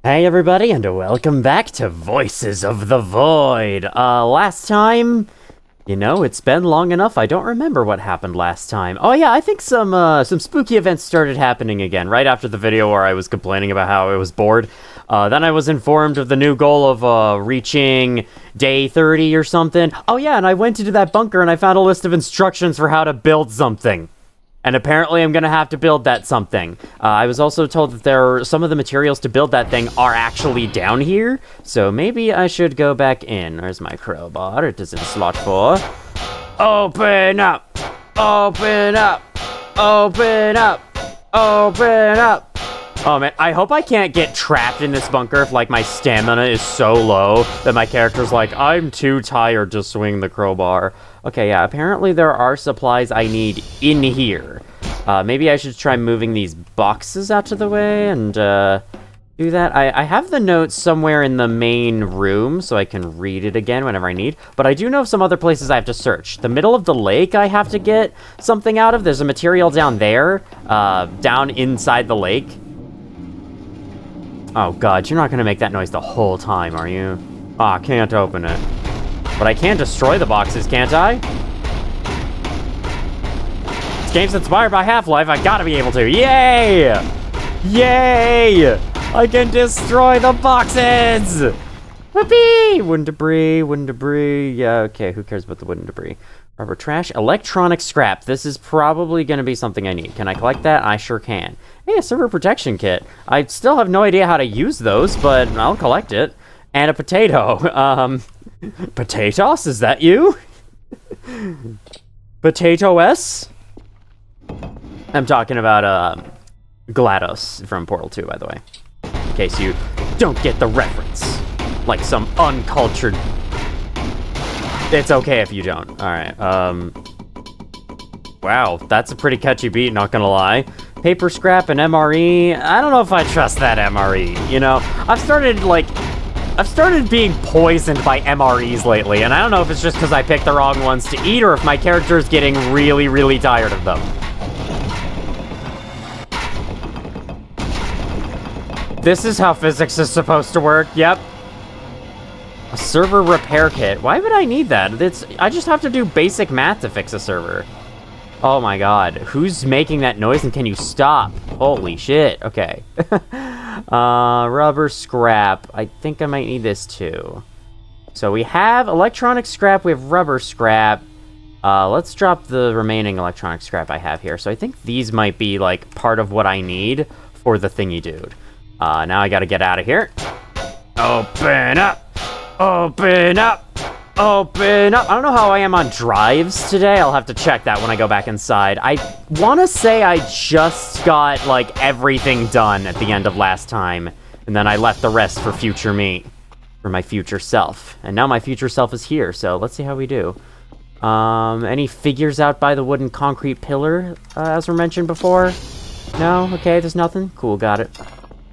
Hey everybody, and welcome back to Voices of the Void. Last time, it's been long enough, I don't remember what happened last time. Oh yeah, I think some spooky events started happening again, right after the video where I was complaining about how I was bored. Then I was informed of the new goal of, reaching day 30 or something. Oh yeah, and I went into that bunker and I found a list of instructions for how to build something. And apparently I'm gonna have to build that something. I was also told that some of the materials to build that thing are actually down here. So maybe I should go back in. There's my crowbar. It is in slot 4. Open up! Open up! Open up! Open up! Oh man, I hope I can't get trapped in this bunker if my stamina is so low that my character's like, I'm too tired to swing the crowbar. Okay, yeah, apparently there are supplies I need in here. Maybe I should try moving these boxes out of the way and do that. I have the notes somewhere in the main room so I can read it again whenever I need, but I do know some other places I have to search. The middle of the lake I have to get something out of. There's a material down there, down inside the lake. Oh god, you're not gonna make that noise the whole time, are you? Ah, can't open it. But I can destroy the boxes, can't I? This game's inspired by Half-Life, I gotta be able to. Yay! Yay! I can destroy the boxes! Whoopee! Wooden debris. Yeah, okay, who cares about the wooden debris? Rubber trash, electronic scrap. This is probably gonna be something I need. Can I collect that? I sure can. Hey, a server protection kit. I still have no idea how to use those, but I'll collect it. And a potato. Potatoes, is that you? Potato-S? I'm talking about, GLaDOS from Portal 2, by the way. In case you don't get the reference. Like some uncultured... It's okay if you don't. Alright, wow, that's a pretty catchy beat, not gonna lie. Paper scrap and MRE. I don't know if I trust that MRE, you know? I've started being poisoned by MREs lately, and I don't know if it's just because I picked the wrong ones to eat or if my character is getting really, really tired of them. This is how physics is supposed to work, yep. A server repair kit. Why would I need that? I just have to do basic math to fix a server. Oh my god. Who's making that noise and can you stop? Holy shit. Okay. Rubber scrap. I think I might need this too. So we have electronic scrap, we have rubber scrap. Let's drop the remaining electronic scrap I have here. So I think these might be part of what I need for the thingy dude. Now I gotta get out of here. Open up! Open up! Open up! I don't know how I am on drives today. I'll have to check that when I go back inside. I want to say I just got, everything done at the end of last time. And then I left the rest for future me. For my future self. And now my future self is here, so let's see how we do. Any figures out by the wooden concrete pillar, as were mentioned before? No? Okay, there's nothing? Cool, got it.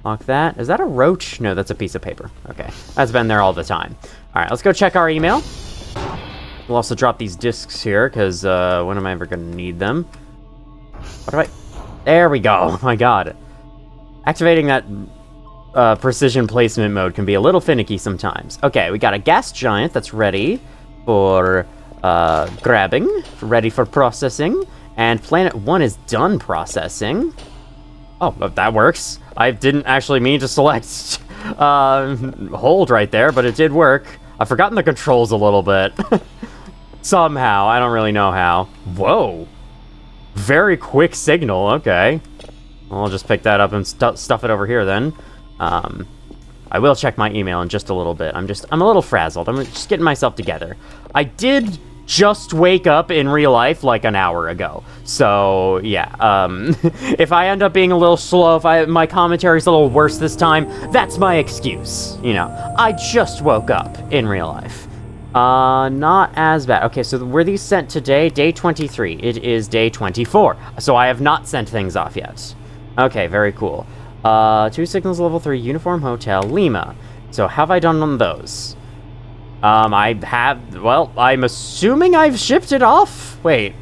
Lock that. Is that a roach? No, that's a piece of paper. Okay. That's been there all the time. Alright, let's go check our email. We'll also drop these discs here, because, when am I ever going to need them? What do I... There we go. Oh my god. Activating that, precision placement mode can be a little finicky sometimes. Okay, we got a gas giant that's ready for, grabbing. Ready for processing. And Planet 1 is done processing. Oh, that works. I didn't actually mean to select hold right there, but it did work. I've forgotten the controls a little bit. Somehow, I don't really know how. Whoa. Very quick signal, okay. Well, I'll just pick that up and stuff it over here then. I will check my email in just a little bit. I'm a little frazzled. I'm just getting myself together. I did just wake up in real life an hour ago. So, yeah, if I end up being a little slow, if my commentary's a little worse this time, that's my excuse, you know. I just woke up in real life. Not as bad. Okay, so were these sent today? Day 23. It is day 24. So I have not sent things off yet. Okay, very cool. 2 signals, level 3, uniform hotel, Lima. So have I done on those? I have, well, I'm assuming I've shipped it off? Wait,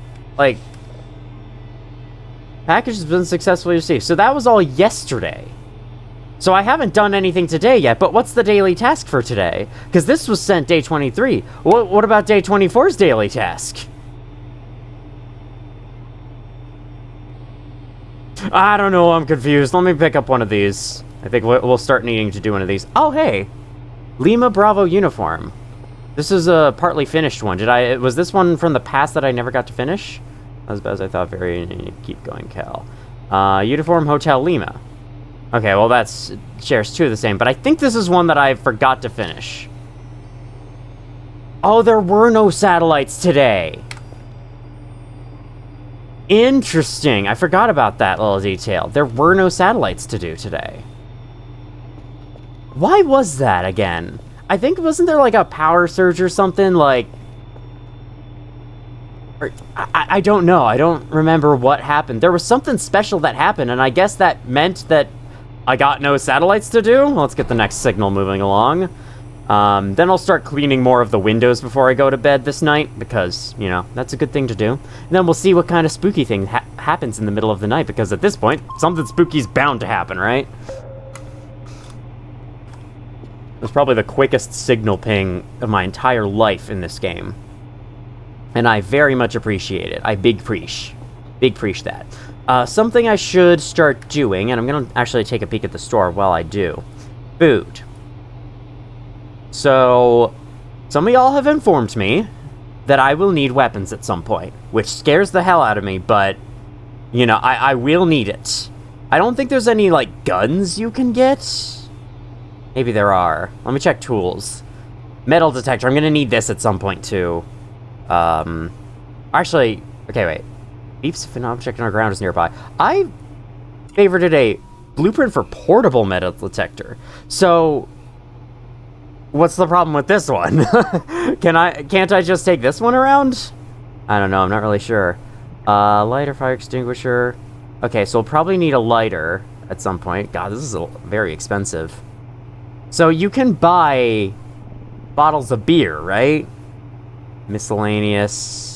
package has been successfully received. So that was all yesterday. So I haven't done anything today yet, but what's the daily task for today? Because this was sent day 23. What about day 24's daily task? I don't know, I'm confused. Let me pick up one of these. I think we'll start needing to do one of these. Oh, hey! Lima Bravo uniform. This is a partly finished one. Was this one from the past that I never got to finish? As bad as I thought, keep going, Cal. Uniform Hotel Lima. Okay, well that's, shares two of the same, but I think this is one that I forgot to finish. Oh, there were no satellites today. Interesting. I forgot about that little detail. There were no satellites to do today. Why was that again? I think, wasn't there like a power surge or something? Like, I don't know. I don't remember what happened. There was something special that happened, and I guess that meant that I got no satellites to do. Let's get the next signal moving along. Then I'll start cleaning more of the windows before I go to bed this night, because, you know, that's a good thing to do. And then we'll see what kind of spooky thing happens in the middle of the night, because at this point, something spooky's bound to happen, right? It was probably the quickest signal ping of my entire life in this game. And I very much appreciate it. I big preach that. Something I should start doing, and I'm gonna actually take a peek at the store while I do. Food. So, some of y'all have informed me that I will need weapons at some point, which scares the hell out of me, but, you know, I will need it. I don't think there's any, like, guns you can get. Maybe there are. Let me check tools. Metal detector. I'm gonna need this at some point, too. Actually, okay, wait. Beeps if an object on our ground is nearby. I favorited a blueprint for portable metal detector. So, what's the problem with this one? Can't I just take this one around? I don't know, I'm not really sure. Lighter, fire extinguisher. Okay, so we'll probably need a lighter at some point. God, this is very expensive. So you can buy bottles of beer, right? Miscellaneous.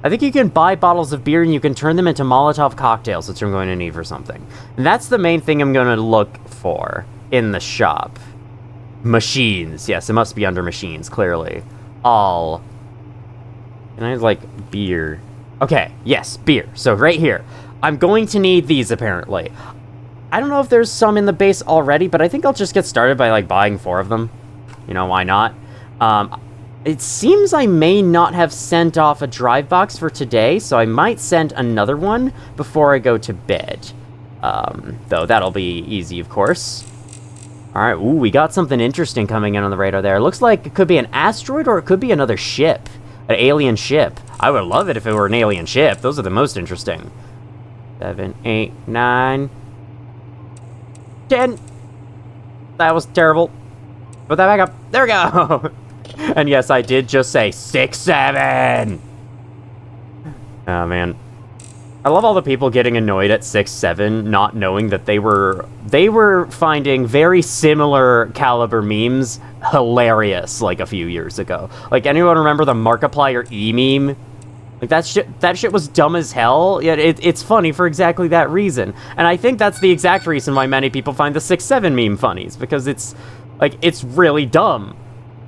I think you can buy bottles of beer and you can turn them into Molotov cocktails, which I'm going to need for something. And that's the main thing I'm going to look for in the shop. Machines. Yes, it must be under machines, clearly. All. And I have, like, beer. Okay, yes, beer. So right here. I'm going to need these, apparently. I don't know if there's some in the base already, but I think I'll just get started by, like, buying 4 of them. You know, why not? It seems I may not have sent off a drive box for today, so I might send another one before I go to bed. Though that'll be easy, of course. Alright, ooh, we got something interesting coming in on the radar there. It looks like it could be an asteroid or it could be another ship. An alien ship. I would love it if it were an alien ship. Those are the most interesting. 7, 8, 9, 10. That was terrible. Put that back up. There we go. And yes, I did just say 6, 7. Oh, man. I love all the people getting annoyed at 6, 7, not knowing that they were finding very similar caliber memes hilarious, like, a few years ago. Like, anyone remember the Markiplier E meme? Like, that shit was dumb as hell, yet it's funny for exactly that reason. And I think that's the exact reason why many people find the 6, 7 meme funny, is because it's really dumb.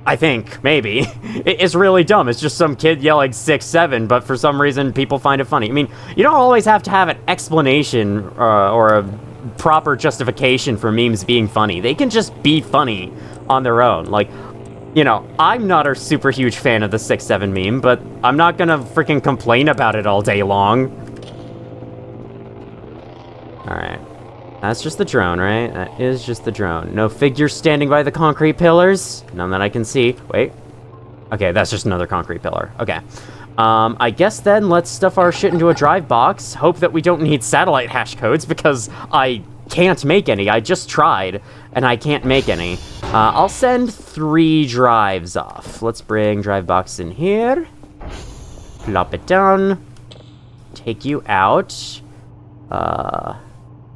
I think, maybe. It's really dumb. It's just some kid yelling 6, 7, but for some reason people find it funny. I mean, you don't always have to have an explanation or a proper justification for memes being funny. They can just be funny on their own. Like, you know, I'm not a super huge fan of the 6, 7 meme, but I'm not gonna freaking complain about it all day long. Alright. That's just the drone, right? That is just the drone. No figures standing by the concrete pillars. None that I can see. Wait. Okay, that's just another concrete pillar. Okay. I guess then let's stuff our shit into a drive box. Hope that we don't need satellite hash codes, because I can't make any. I just tried, and I can't make any. I'll send 3 drives off. Let's bring drive box in here. Plop it down. Take you out.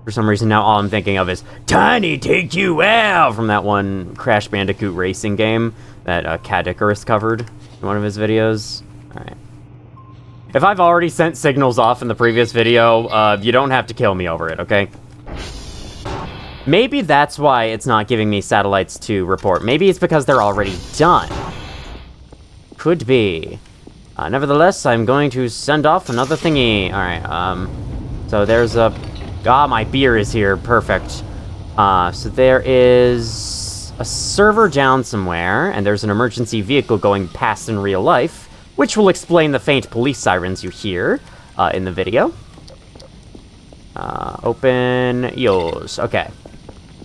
For some reason now all I'm thinking of is Tiny Take You Out from that one Crash Bandicoot racing game that Cat Icarus covered in one of his videos. Alright. If I've already sent signals off in the previous video, you don't have to kill me over it, okay? Maybe that's why it's not giving me satellites to report. Maybe it's because they're already done. Could be. Nevertheless, I'm going to send off another thingy. Alright, so there's a... Ah, my beer is here. Perfect. So there is a server down somewhere, and there's an emergency vehicle going past in real life, which will explain the faint police sirens you hear in the video. Open yours. Okay.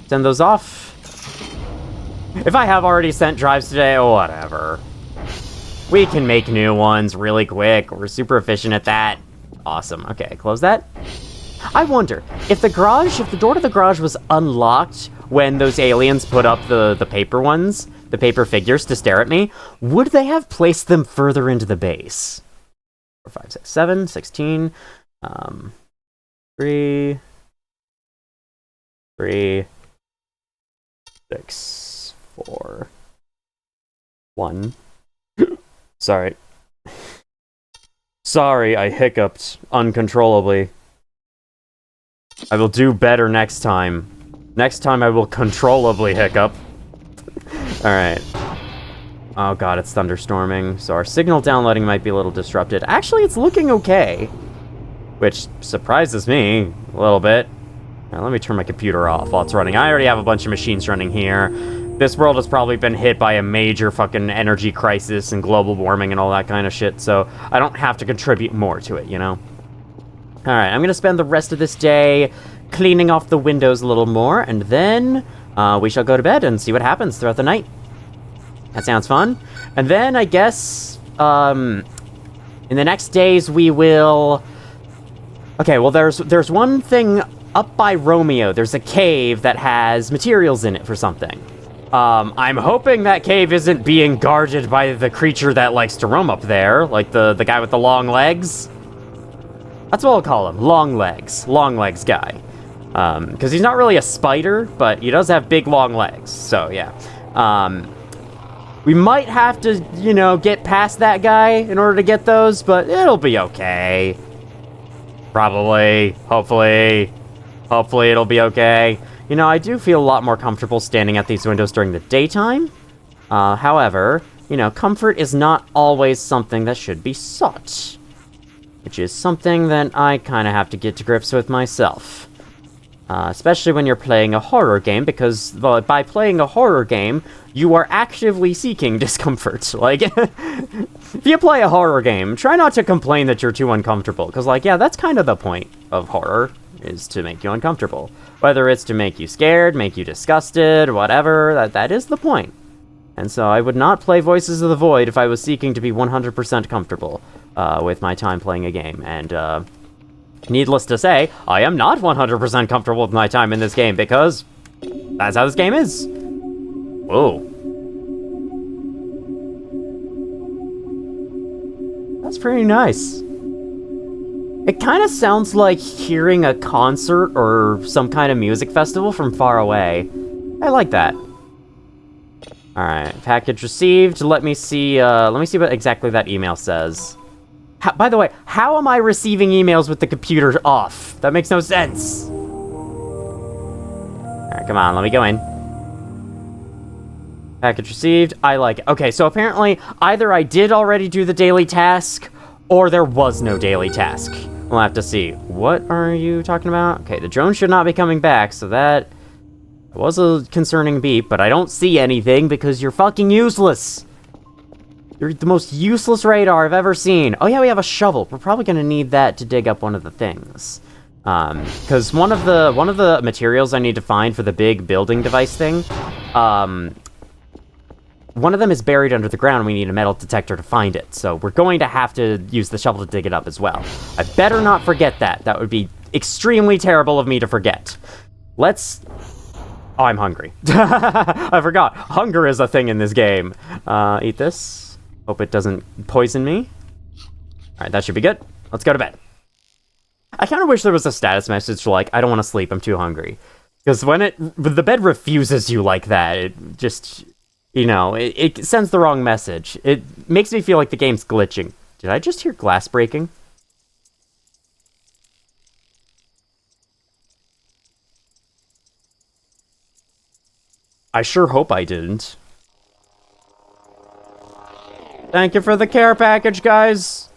Send those off. If I have already sent drives today, whatever. We can make new ones really quick. We're super efficient at that. Awesome. Okay, close that. I wonder, if the door to the garage was unlocked when those aliens put up the paper ones, the paper figures to stare at me, would they have placed them further into the base? 4, 5, 6, 7, 16, 3, 6, 4, 1. Sorry. Sorry, I hiccuped uncontrollably. I will do better next time. Next time I will controllably hiccup. Alright. Oh god, it's thunderstorming, so our signal downloading might be a little disrupted. Actually, it's looking okay. Which surprises me a little bit. Now, let me turn my computer off while it's running. I already have a bunch of machines running here. This world has probably been hit by a major fucking energy crisis and global warming and all that kind of shit, so I don't have to contribute more to it, you know? Alright, I'm gonna spend the rest of this day cleaning off the windows a little more, and then we shall go to bed and see what happens throughout the night. That sounds fun. And then, I guess, in the next days we will... Okay, well, there's one thing up by Romeo. There's a cave that has materials in it for something. I'm hoping that cave isn't being guarded by the creature that likes to roam up there, like the guy with the long legs. That's what I'll call him, long legs guy. Because he's not really a spider, but he does have big long legs, so yeah. We might have to, you know, get past that guy in order to get those, but it'll be okay. Probably, hopefully it'll be okay. You know, I do feel a lot more comfortable standing at these windows during the daytime. However, you know, comfort is not always something that should be sought. Which is something that I kind of have to get to grips with myself. Especially when you're playing a horror game, because by playing a horror game, you are actively seeking discomfort. Like, if you play a horror game, try not to complain that you're too uncomfortable, because, like, yeah, that's kind of the point of horror, is to make you uncomfortable. Whether it's to make you scared, make you disgusted, whatever, that is the point. And so I would not play Voices of the Void if I was seeking to be 100% comfortable with my time playing a game. And needless to say, I am not 100% comfortable with my time in this game, because that's how this game is. Whoa. That's pretty nice. It kind of sounds like hearing a concert or some kind of music festival from far away. I like that. Alright, package received. Let me see what exactly that email says. By the way, how am I receiving emails with the computer off? That makes no sense. Alright, come on, let me go in. Package received. I like it. Okay, so apparently, either I did already do the daily task, or there was no daily task. We'll have to see. What are you talking about? Okay, the drone should not be coming back, so that was a concerning beep, but I don't see anything because you're fucking useless. You're the most useless radar I've ever seen. Oh yeah, we have a shovel. We're probably gonna need that to dig up one of the things. Because one of the materials I need to find for the big building device thing, one of them is buried under the ground, and we need a metal detector to find it. So we're going to have to use the shovel to dig it up as well. I better not forget that. That would be extremely terrible of me to forget. Let's... Oh, I'm hungry. I forgot. Hunger is a thing in this game. Eat this. Hope it doesn't poison me. Alright, that should be good. Let's go to bed. I kind of wish there was a status message like, I don't want to sleep, I'm too hungry. Because when the bed refuses you like that, it just... You know, it sends the wrong message. It makes me feel like the game's glitching. Did I just hear glass breaking? I sure hope I didn't. Thank you for the care package, guys!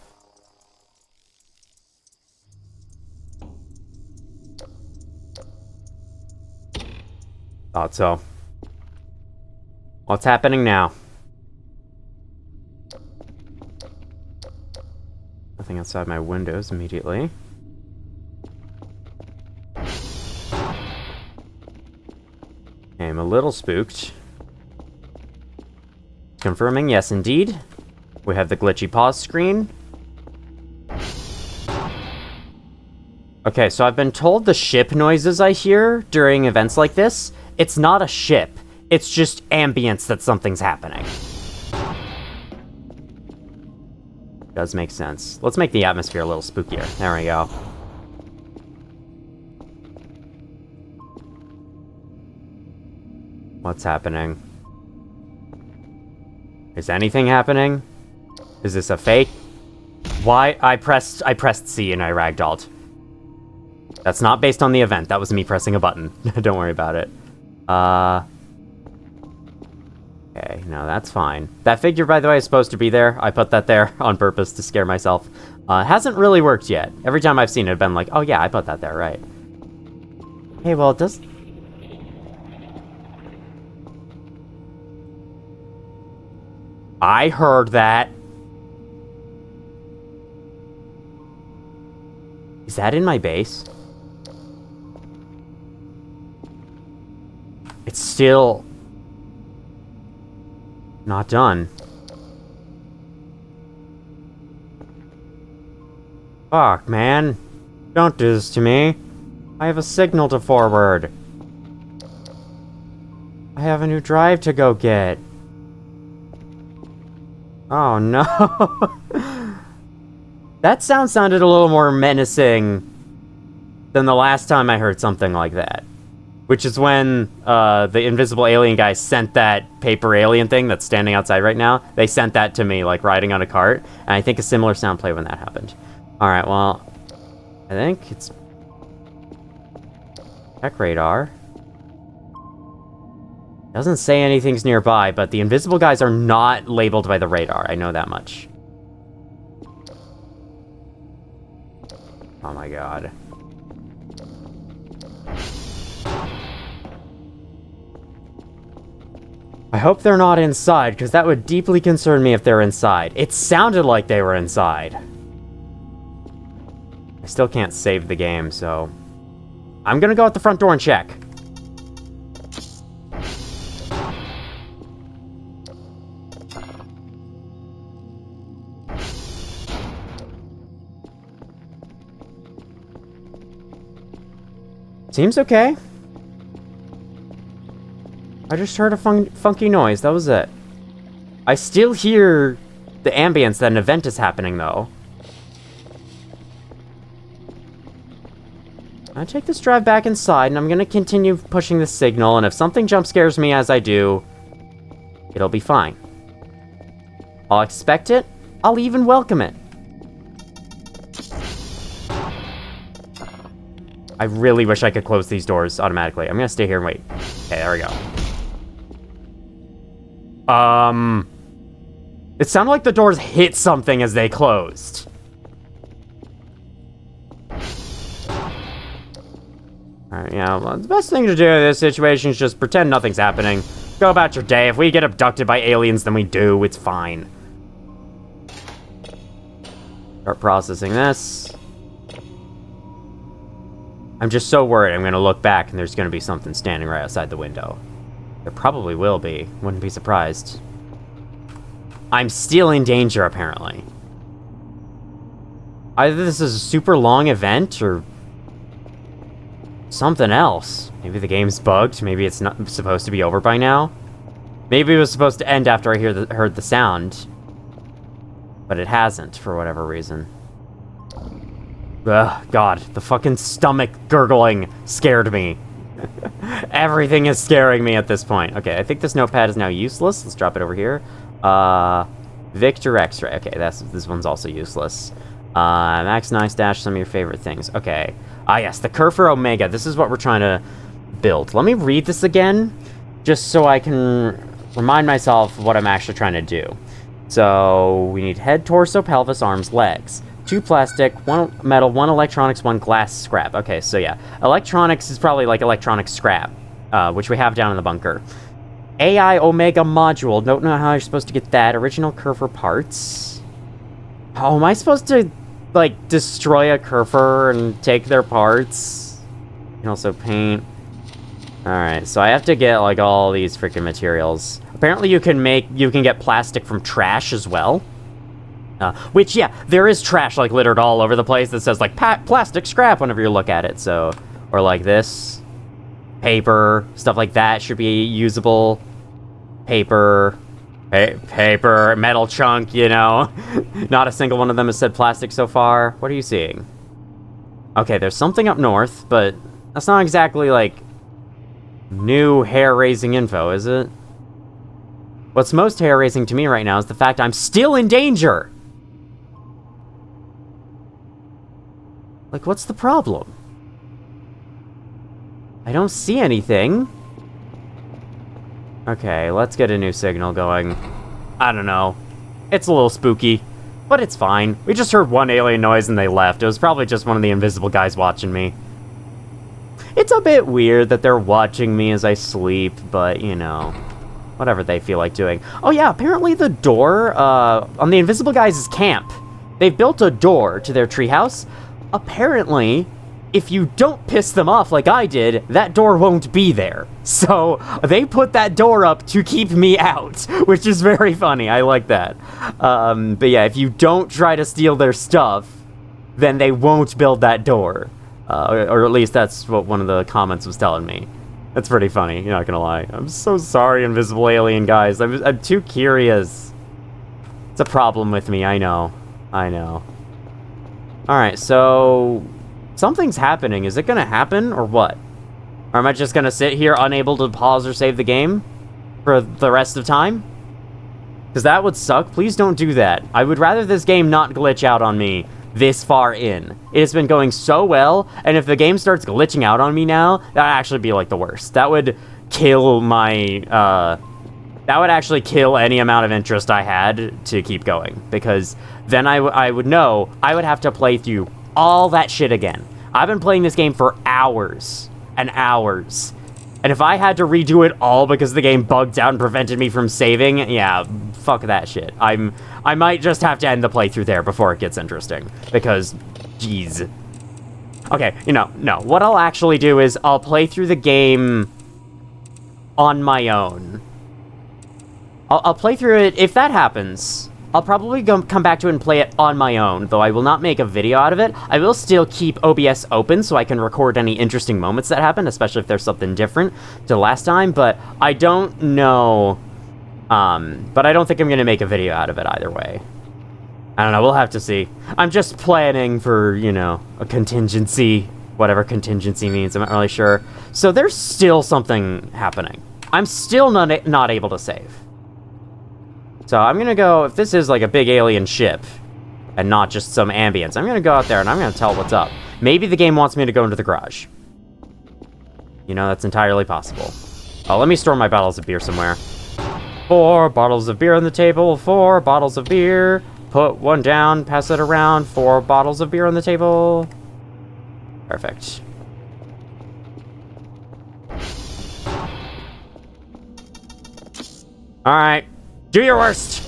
Thought so. What's happening now? Nothing outside my windows immediately. I'm a little spooked. Confirming, yes indeed. We have the glitchy pause screen. Okay, so I've been told the ship noises I hear during events like this, it's not a ship. It's just ambience that something's happening. Does make sense. Let's make the atmosphere a little spookier. There we go. What's happening? Is anything happening? Is this a fake? Why? I pressed C and I ragdolled. That's not based on the event. That was me pressing a button. Don't worry about it. Okay, no, that's fine. That figure, by the way, is supposed to be there. I put that there on purpose to scare myself. It hasn't really worked yet. Every time I've seen it, I've been like, oh yeah, I put that there, right. Hey, well, it does... I heard that. Is that in my base? It's still... not done. Fuck, man. Don't do this to me. I have a signal to forward. I have a new drive to go get. Oh no. That sound sounded a little more menacing than the last time I heard something like that. Which is when the invisible alien guy sent that paper alien thing that's standing outside right now. They sent that to me, like, riding on a cart. And I think a similar sound played when that happened. Alright, well... I think it's... check radar. Doesn't say anything's nearby, but the invisible guys are not labeled by the radar. I know that much. Oh my god. I hope they're not inside, because that would deeply concern me if they're inside. It sounded like they were inside. I still can't save the game, so... I'm gonna go at the front door and check. Seems okay. I just heard a funky noise, that was it. I still hear the ambience that an event is happening, though. I'll take this drive back inside, and I'm gonna continue pushing the signal, and if something jump scares me as I do, it'll be fine. I'll expect it, I'll even welcome it. I really wish I could close these doors automatically. I'm gonna stay here and wait. Okay, there we go. It sounded like the doors hit something as they closed. Alright, yeah, well, the best thing to do in this situation is just pretend nothing's happening. Go about your day. If we get abducted by aliens, then we do. It's fine. Start processing this. I'm just so worried I'm gonna look back and there's gonna be something standing right outside the window. There probably will be. Wouldn't be surprised. I'm still in danger, apparently. Either this is a super long event, or... something else. Maybe the game's bugged. Maybe it's not supposed to be over by now. Maybe it was supposed to end after I heard the sound. But it hasn't, for whatever reason. Ugh, God, the fucking stomach gurgling scared me. Everything is scaring me at this point. Okay, I think this notepad is now useless. Let's drop it over here. Victor X-ray. Okay, this one's also useless. Max 9 stash, some of your favorite things. Okay. Ah, yes, the Kerfer Omega. This is what we're trying to build. Let me read this again, just so I can remind myself what I'm actually trying to do. So, we need head, torso, pelvis, arms, legs. 2 plastic, 1 metal, 1 electronics, 1 glass scrap. Okay, so yeah. Electronics is probably like electronic scrap, which we have down in the bunker. AI Omega module. Don't know how you're supposed to get that. Original Kerfer parts. Oh, am I supposed to, like, destroy a Kerfer and take their parts? You can also paint. Alright, so I have to get, like, all these freaking materials. Apparently you can get plastic from trash as well. Which, yeah, there is trash, like, littered all over the place that says, like, plastic scrap whenever you look at it, so... Or like this. Paper, stuff like that should be usable. Paper, metal chunk, you know. Not a single one of them has said plastic so far. What are you seeing? Okay, there's something up north, but that's not exactly, like, new hair-raising info, is it? What's most hair-raising to me right now is the fact I'm still in danger! Like, what's the problem? I don't see anything. Okay, let's get a new signal going. I don't know. It's a little spooky, but it's fine. We just heard one alien noise and they left. It was probably just one of the invisible guys watching me. It's a bit weird that they're watching me as I sleep, but, you know, whatever they feel like doing. Oh yeah, apparently the door on the invisible guys' camp. They've built a door to their treehouse. Apparently, if you don't piss them off like I did, that door won't be there. So, they put that door up to keep me out, which is very funny. I like that. But yeah, if you don't try to steal their stuff, then they won't build that door. Or at least that's what one of the comments was telling me. That's pretty funny, you're not gonna lie. I'm so sorry, invisible alien guys. I'm too curious. It's a problem with me, I know. I know. Alright, so... something's happening. Is it gonna happen, or what? Or am I just gonna sit here unable to pause or save the game for the rest of time? Because that would suck. Please don't do that. I would rather this game not glitch out on me this far in. It has been going so well, and if the game starts glitching out on me now, that'd actually be, like, the worst. That would kill my, that would actually kill any amount of interest I had to keep going. Because then I would know I would have to play through all that shit again. I've been playing this game for hours and hours. And if I had to redo it all because the game bugged out and prevented me from saving, yeah, fuck that shit. I might just have to end the playthrough there before it gets interesting. Because, jeez. Okay, you know, no. What I'll actually do is I'll play through the game on my own. I'll play through it. If that happens, I'll probably come back to it and play it on my own, though I will not make a video out of it. I will still keep OBS open so I can record any interesting moments that happen, especially if there's something different to last time, but I don't know, but I don't think I'm going to make a video out of it either way. I don't know, we'll have to see. I'm just planning for, you know, a contingency, whatever contingency means, I'm not really sure. So there's still something happening. I'm still not able to save. So I'm gonna go, if this is like a big alien ship, and not just some ambience, I'm gonna go out there and I'm gonna tell what's up. Maybe the game wants me to go into the garage. You know, that's entirely possible. Oh, let me store my bottles of beer somewhere. 4 bottles of beer on the table, 4 bottles of beer. Put one down, pass it around, 4 bottles of beer on the table. Perfect. Alright. Do your worst!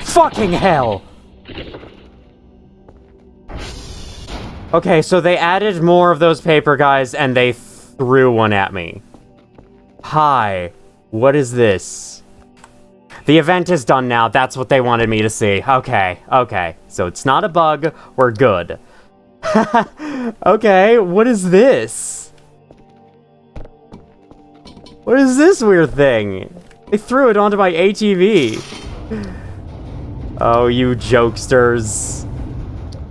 Fucking hell! Okay, so they added more of those paper guys and they threw one at me. Hi. What is this? The event is done now. That's what they wanted me to see. Okay, okay. So it's not a bug. We're good. Okay, what is this? What is this weird thing? They threw it onto my ATV. Oh, you jokesters.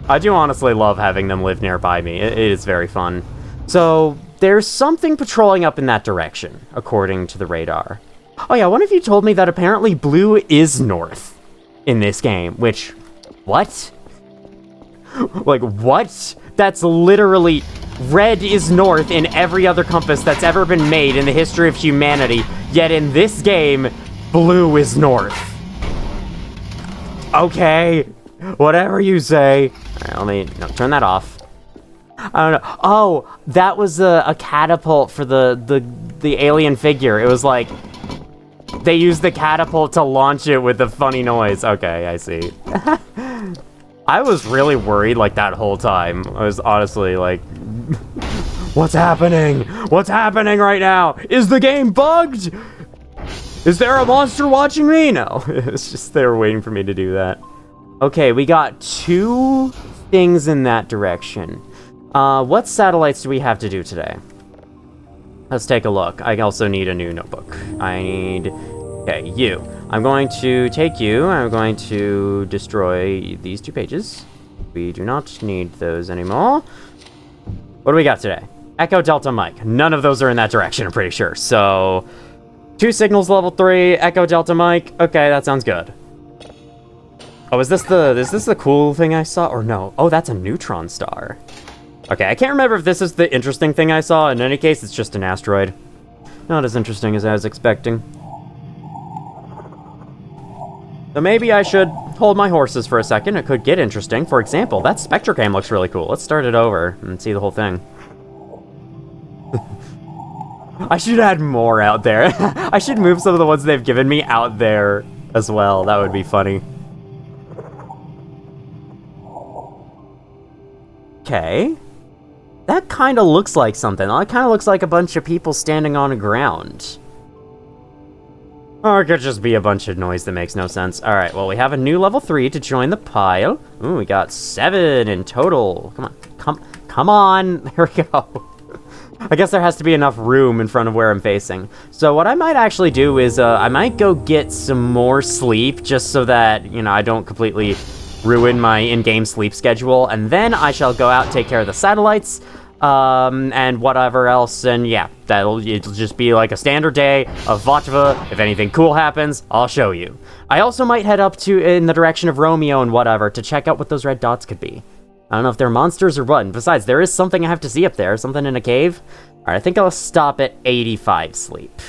I do honestly love having them live nearby me. It is very fun. So, there's something patrolling up in that direction, according to the radar. Oh yeah, one of you told me that apparently blue is north in this game, which, what? Like, what? That's literally, red is north in every other compass that's ever been made in the history of humanity, yet in this game, blue is north. Okay, whatever you say. All right, let me, no, turn that off. I don't know. Oh, that was a catapult for the alien figure. It was like, they used the catapult to launch it with a funny noise. Okay, I see. I was really worried like that whole time. I was honestly like, what's happening? What's happening right now? Is the game bugged? Is there a monster watching me? No, it's just they were waiting for me to do that. Okay, we got 2 things in that direction. What satellites do we have to do today? Let's take a look. I also need a new notebook. I need... Okay, you. I'm going to take you. I'm going to destroy these 2 pages. We do not need those anymore. What do we got today? Echo, Delta, Mike. None of those are in that direction, I'm pretty sure. So, 2 signals level 3, Echo, Delta, Mike. Okay, that sounds good. Oh, is this the cool thing I saw? Or no? Oh, that's a neutron star. Okay, I can't remember if this is the interesting thing I saw. In any case, it's just an asteroid. Not as interesting as I was expecting. So maybe I should hold my horses for a second. It could get interesting. For example, that spectrocam looks really cool. Let's start it over and see the whole thing. I should add more out there. I should move some of the ones they've given me out there as well. That would be funny. Okay. That kind of looks like something. That kind of looks like a bunch of people standing on the ground. Or it could just be a bunch of noise that makes no sense. Alright, well, we have a new level 3 to join the pile. Ooh, we got 7 in total. Come on. Come on. There we go. I guess there has to be enough room in front of where I'm facing. So what I might actually do is, I might go get some more sleep, just so that, you know, I don't completely ruin my in-game sleep schedule. And then I shall go out and take care of the satellites, and whatever else, and yeah, it'll just be like a standard day of Vatva. If anything cool happens, I'll show you. I also might head up in the direction of Romeo and whatever to check out what those red dots could be. I don't know if they're monsters or what. And besides, there is something I have to see up there, something in a cave. Alright, I think I'll stop at 85 sleep.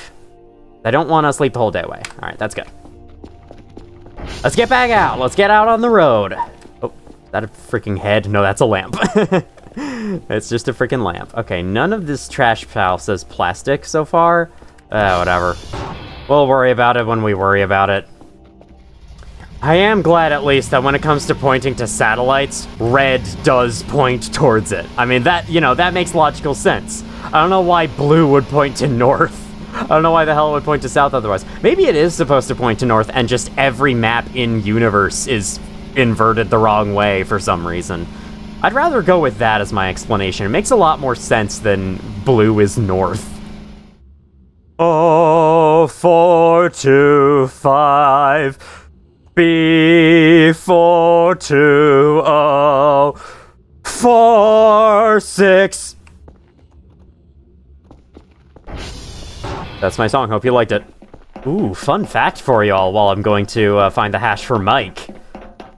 I don't want to sleep the whole day away. Alright, that's good. Let's get back out. Let's get out on the road. Oh, is that a freaking head? No, that's a lamp. It's just a freaking lamp. Okay, none of this trash pile says plastic so far. Whatever. We'll worry about it when we worry about it. I am glad at least that when it comes to pointing to satellites, red does point towards it. I mean, that, you know, that makes logical sense. I don't know why blue would point to north. I don't know why the hell it would point to south otherwise. Maybe it is supposed to point to north and just every map in universe is inverted the wrong way for some reason. I'd rather go with that as my explanation. It makes a lot more sense than blue is north. 0425 B42046. That's my song. Hope you liked it. Ooh, fun fact for y'all while I'm going to find the hash for Mike.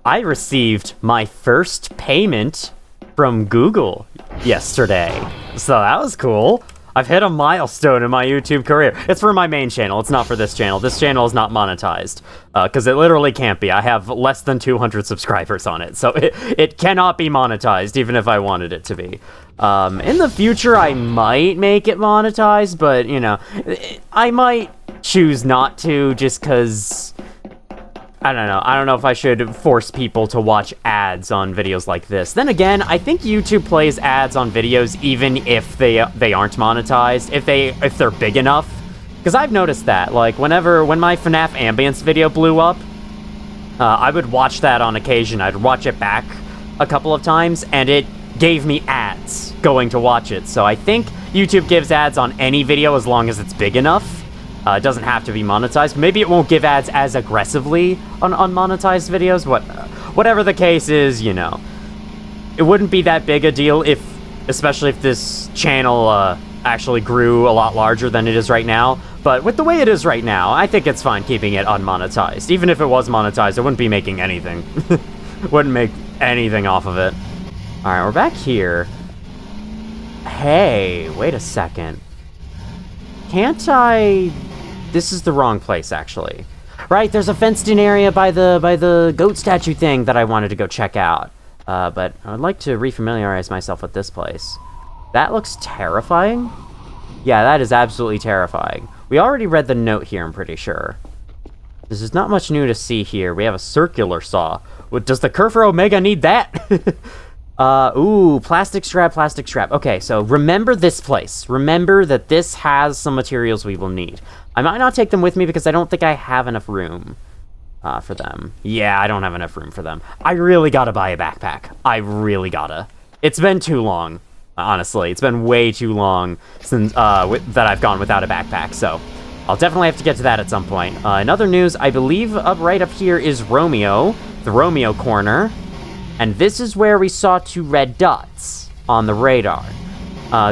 I received my first payment from Google yesterday. So that was cool. I've hit a milestone in my YouTube career. It's for my main channel. It's not for this channel. This channel is not monetized, because it literally can't be. I have less than 200 subscribers on it, so it cannot be monetized, even if I wanted it to be. In the future, I might make it monetized, but, you know, I might choose not to, just because... I don't know. I don't know if I should force people to watch ads on videos like this. Then again, I think YouTube plays ads on videos even if they aren't monetized, if they're big enough. Because I've noticed that, like, when my FNAF Ambience video blew up, I would watch that on occasion. I'd watch it back a couple of times, and it gave me ads going to watch it. So I think YouTube gives ads on any video as long as it's big enough. It doesn't have to be monetized. Maybe it won't give ads as aggressively on unmonetized videos. Whatever the case is, you know. It wouldn't be that big a deal especially if this channel actually grew a lot larger than it is right now. But with the way it is right now, I think it's fine keeping it unmonetized. Even if it was monetized, I wouldn't be making anything. Wouldn't make anything off of it. Alright, we're back here. Hey, wait a second. Can't I... This is the wrong place, actually. Right, there's a fenced-in area by the goat statue thing that I wanted to go check out. But I would like to refamiliarize myself with this place. That looks terrifying. Yeah, that is absolutely terrifying. We already read the note here, I'm pretty sure. There's not much new to see here. We have a circular saw. Does the Kerfer Omega need that? Ooh, plastic scrap, plastic scrap. Okay, so remember this place. Remember that this has some materials we will need. I might not take them with me because I don't think I have enough room for them. Yeah, I don't have enough room for them. I really gotta buy a backpack. I really gotta. It's been too long, honestly. It's been way too long since that I've gone without a backpack, so I'll definitely have to get to that at some point. In other news, I believe right up here is Romeo, the Romeo corner. And this is where we saw 2 red dots on the radar.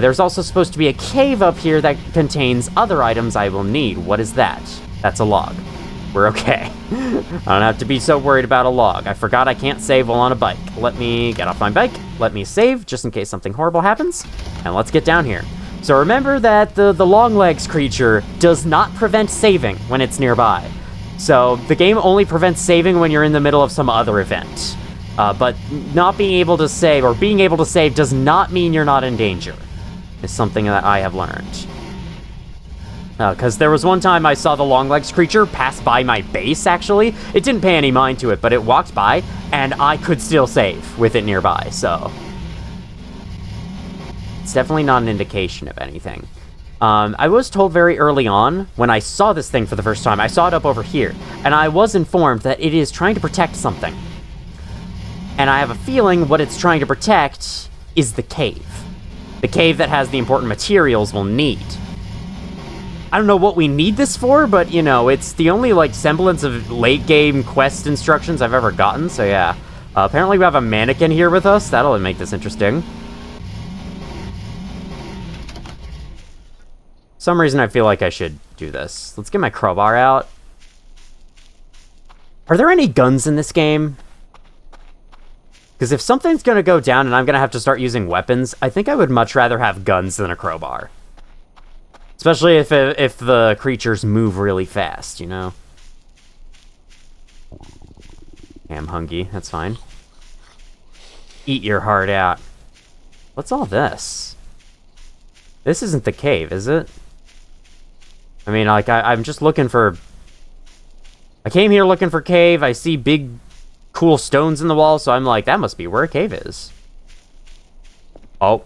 There's also supposed to be a cave up here that contains other items I will need. What is that? That's a log. We're okay. I don't have to be so worried about a log. I forgot I can't save while on a bike. Let me get off my bike. Let me save, just in case something horrible happens. And let's get down here. So remember that the long legs creature does not prevent saving when it's nearby. So the game only prevents saving when you're in the middle of some other event. But not being able to save, or being able to save, does not mean you're not in danger. Is something that I have learned. Because there was one time I saw the Longlegs creature pass by my base, actually. It didn't pay any mind to it, but it walked by, and I could still save with it nearby, so... It's definitely not an indication of anything. I was told very early on, when I saw this thing for the first time, I saw it up over here, and I was informed that it is trying to protect something. And I have a feeling what it's trying to protect is the cave. The cave that has the important materials we'll need. I don't know what we need this for, but, you know, it's the only, like, semblance of late-game quest instructions I've ever gotten, so yeah. Apparently we have a mannequin here with us. That'll make this interesting. For some reason I feel like I should do this. Let's get my crowbar out. Are there any guns in this game? Because if something's going to go down and I'm going to have to start using weapons, I think I would much rather have guns than a crowbar. Especially if the creatures move really fast, you know? Okay, I'm hungry. That's fine. Eat your heart out. What's all this? This isn't the cave, is it? I mean, like, I'm just looking for... I came here looking for cave. I see big... cool stones in the wall, so I'm like, that must be where a cave is. Oh.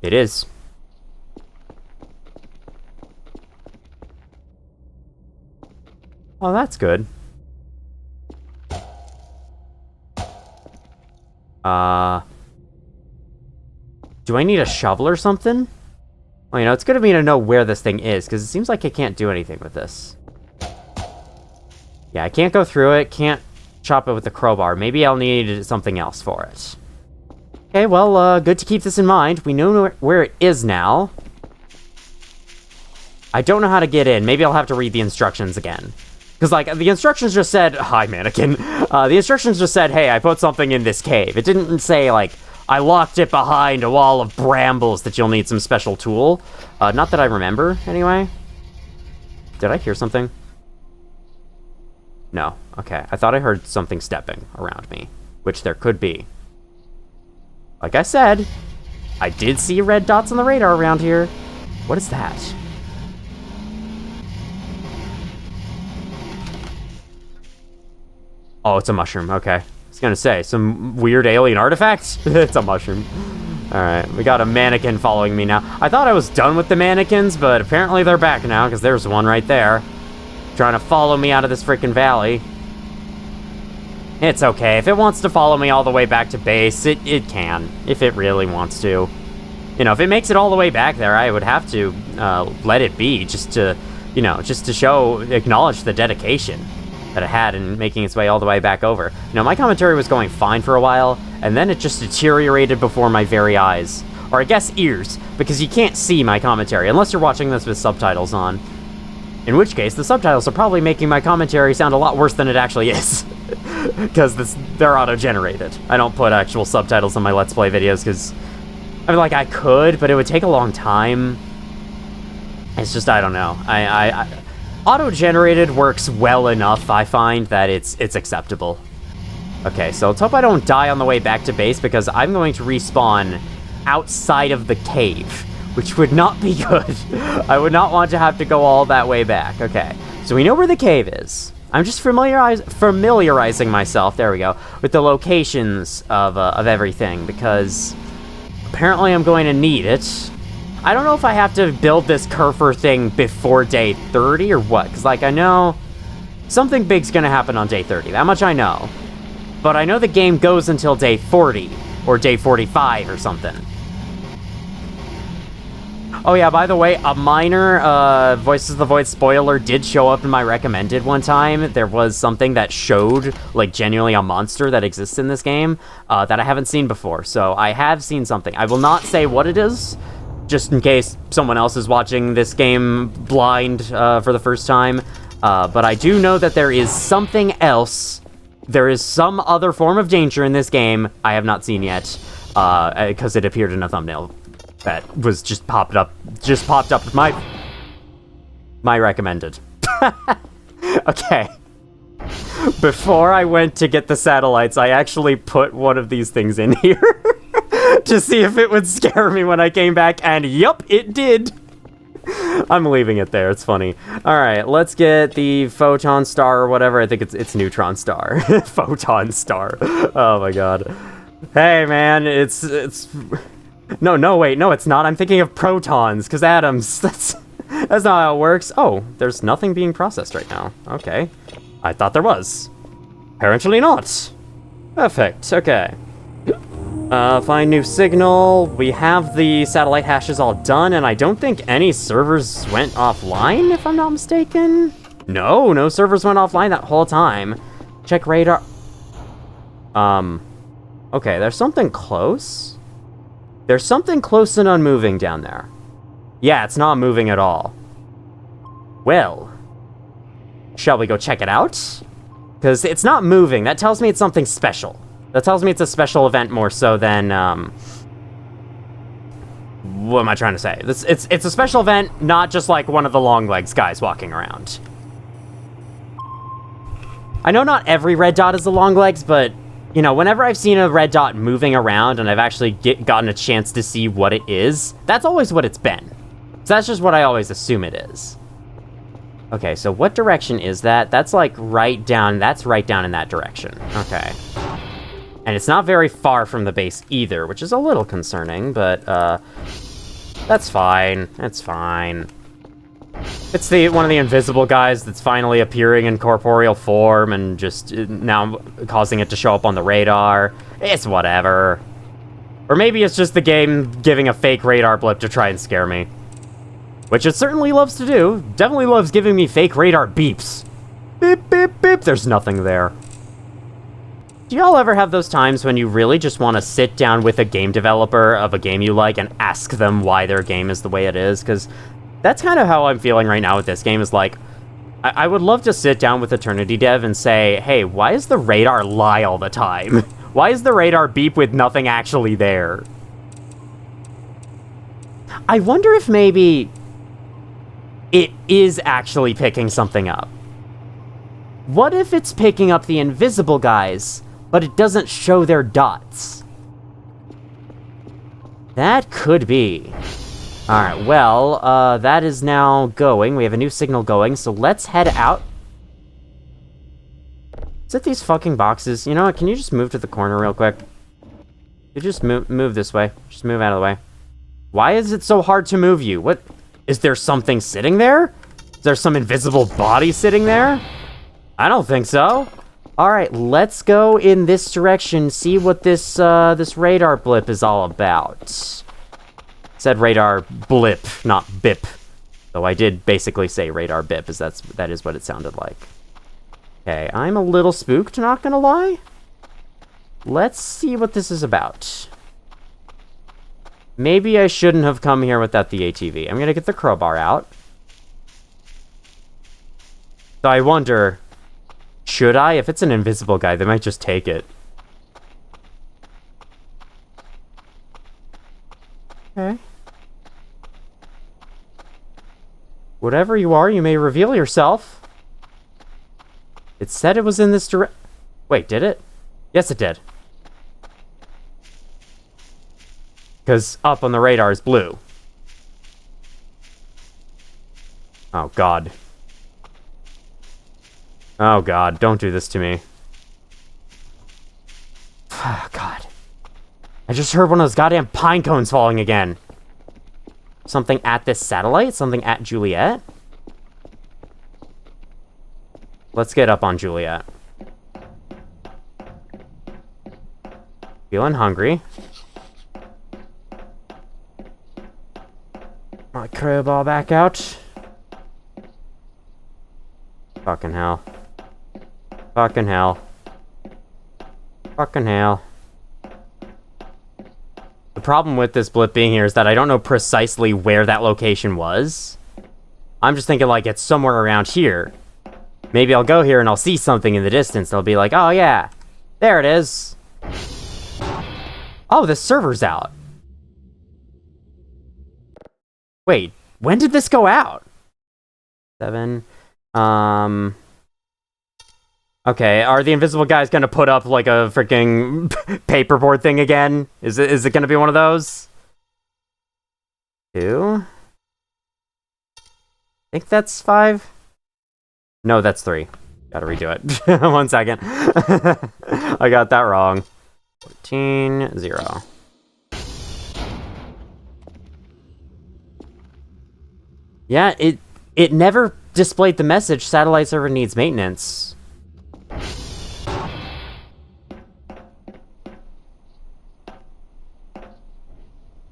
It is. Oh, that's good. Do I need a shovel or something? Well, you know, it's good of me to know where this thing is, because it seems like I can't do anything with this. Yeah, I can't go through it, can't chop it with the crowbar. Maybe I'll need something else for it. Okay, well, good to keep this in mind. We know where it is now. I don't know how to get in. Maybe I'll have to read the instructions again. Because, like, the instructions just said... Hi, mannequin. The instructions just said, hey, I put something in this cave. It didn't say, like, I locked it behind a wall of brambles that you'll need some special tool. Not that I remember, anyway. Did I hear something? No. Okay. I thought I heard something stepping around me, which there could be. Like I said, I did see red dots on the radar around here. What is that? Oh, it's a mushroom. Okay. I was gonna say, some weird alien artifact? It's a mushroom. Alright, we got a mannequin following me now. I thought I was done with the mannequins, but apparently they're back now, because there's one right there. Trying to follow me out of this freaking valley. It's okay. If it wants to follow me all the way back to base, it can. If it really wants to. You know, if it makes it all the way back there, I would have to let it be, just to, you know, just to acknowledge the dedication that it had in making its way all the way back over. You know, my commentary was going fine for a while, and then it just deteriorated before my very eyes. Or I guess ears, because you can't see my commentary, unless you're watching this with subtitles on. In which case, the subtitles are probably making my commentary sound a lot worse than it actually is. Because they're auto-generated. I don't put actual subtitles on my Let's Play videos, because... I mean, like, I could, but it would take a long time. It's just, I don't know. Auto-generated works well enough, I find, that it's acceptable. Okay, so let's hope I don't die on the way back to base, because I'm going to respawn outside of the cave, which would not be good. I would not want to have to go all that way back. Okay, so we know where the cave is. I'm just familiarizing myself, there we go, with the locations of everything, because apparently I'm going to need it. I don't know if I have to build this Kerfer thing before day 30 or what, because, like, I know something big's going to happen on day 30, that much I know. But I know the game goes until day 40, or day 45 or something. Oh yeah, by the way, a minor Voices of the Void spoiler did show up in my recommended one time. There was something that showed, like, genuinely a monster that exists in this game that I haven't seen before. So I have seen something. I will not say what it is, just in case someone else is watching this game blind for the first time. But I do know that there is something else. There is some other form of danger in this game I have not seen yet, because it appeared in a thumbnail that was just popped up with my recommended. Okay. Before I went to get the satellites, I actually put one of these things in here to see if it would scare me when I came back, and yup, it did. I'm leaving it there, it's funny. Alright, let's get the Photon Star or whatever. I think it's Neutron Star. Photon Star. Oh my god. Hey man, it's... No, wait, no it's not. I'm thinking of protons, because atoms, that's not how it works. Oh, there's nothing being processed right now. Okay. I thought there was. Apparently not. Perfect, okay. Find new signal. We have the satellite hashes all done, and I don't think any servers went offline, if I'm not mistaken. No servers went offline that whole time. Check radar. Okay, there's something close. There's something close and unmoving down there. Yeah, it's not moving at all. Well, shall we go check it out? Because it's not moving. That tells me it's something special. That tells me it's a special event more so than, what am I trying to say? It's a special event, not just like one of the long legs guys walking around. I know not every red dot is the long legs, but, you know, whenever I've seen a red dot moving around and I've actually gotten a chance to see what it is, that's always what it's been. So that's just what I always assume it is. Okay, so what direction is that? That's like right down, that's right down in that direction. Okay. And it's not very far from the base either, which is a little concerning, but, that's fine. It's fine. It's one of the invisible guys that's finally appearing in corporeal form and just now causing it to show up on the radar. It's whatever. Or maybe it's just the game giving a fake radar blip to try and scare me. Which it certainly loves to do. Definitely loves giving me fake radar beeps. Beep, beep, beep. There's nothing there. Do y'all ever have those times when you really just want to sit down with a game developer of a game you like and ask them why their game is the way it is? Because that's kind of how I'm feeling right now with this game, is like, I would love to sit down with Eternity Dev and say, hey, why is the radar lie all the time? Why is the radar beep with nothing actually there? I wonder if maybe it is actually picking something up. What if it's picking up the invisible guys, but it doesn't show their dots? That could be. Alright, well, that is now going. We have a new signal going, so let's head out. Is it these fucking boxes? You know what, can you just move to the corner real quick? You just move this way. Just move out of the way. Why is it so hard to move you? What? Is there something sitting there? Is there some invisible body sitting there? I don't think so. Alright, let's go in this direction, see what this radar blip is all about. It said radar blip, not bip. Though I did basically say radar bip, as that is what it sounded like. Okay, I'm a little spooked, not gonna lie. Let's see what this is about. Maybe I shouldn't have come here without the ATV. I'm gonna get the crowbar out. So I wonder, should I? If it's an invisible guy, they might just take it. Okay. Whatever you are, you may reveal yourself. It said it was in this direct... Wait, did it? Yes, it did. Because up on the radar is blue. Oh, God. Oh, God, don't do this to me. Oh, God. I just heard one of those goddamn pine cones falling again. Something at this satellite? Something at Juliet? Let's get up on Juliet. Feeling hungry. My crowbar back out. Fucking hell. Fucking hell. Fucking hell. The problem with this blip being here is that I don't know precisely where that location was. I'm just thinking, like, it's somewhere around here. Maybe I'll go here and I'll see something in the distance. They'll be like, oh, yeah. There it is. Oh, the server's out. Wait, when did this go out? 7. Okay, are the invisible guys gonna put up, like, a freaking paperboard thing again? Is it gonna be one of those? 2? I think that's 5? No, that's 3. Gotta redo it. 1 second. I got that wrong. 14, 0. Yeah, it never displayed the message, satellite server needs maintenance.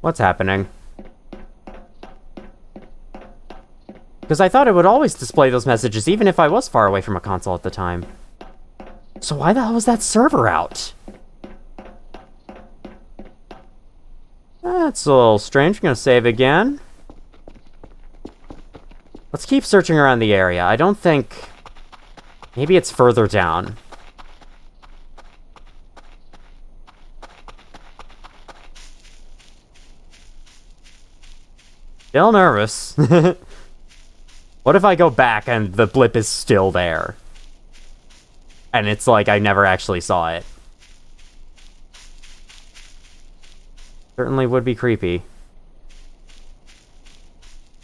What's happening? Because I thought it would always display those messages, even if I was far away from a console at the time. So why the hell was that server out? That's a little strange. I'm gonna save again. Let's keep searching around the area. I don't think... Maybe it's further down. Still nervous. What if I go back and the blip is still there? And it's like I never actually saw it. Certainly would be creepy.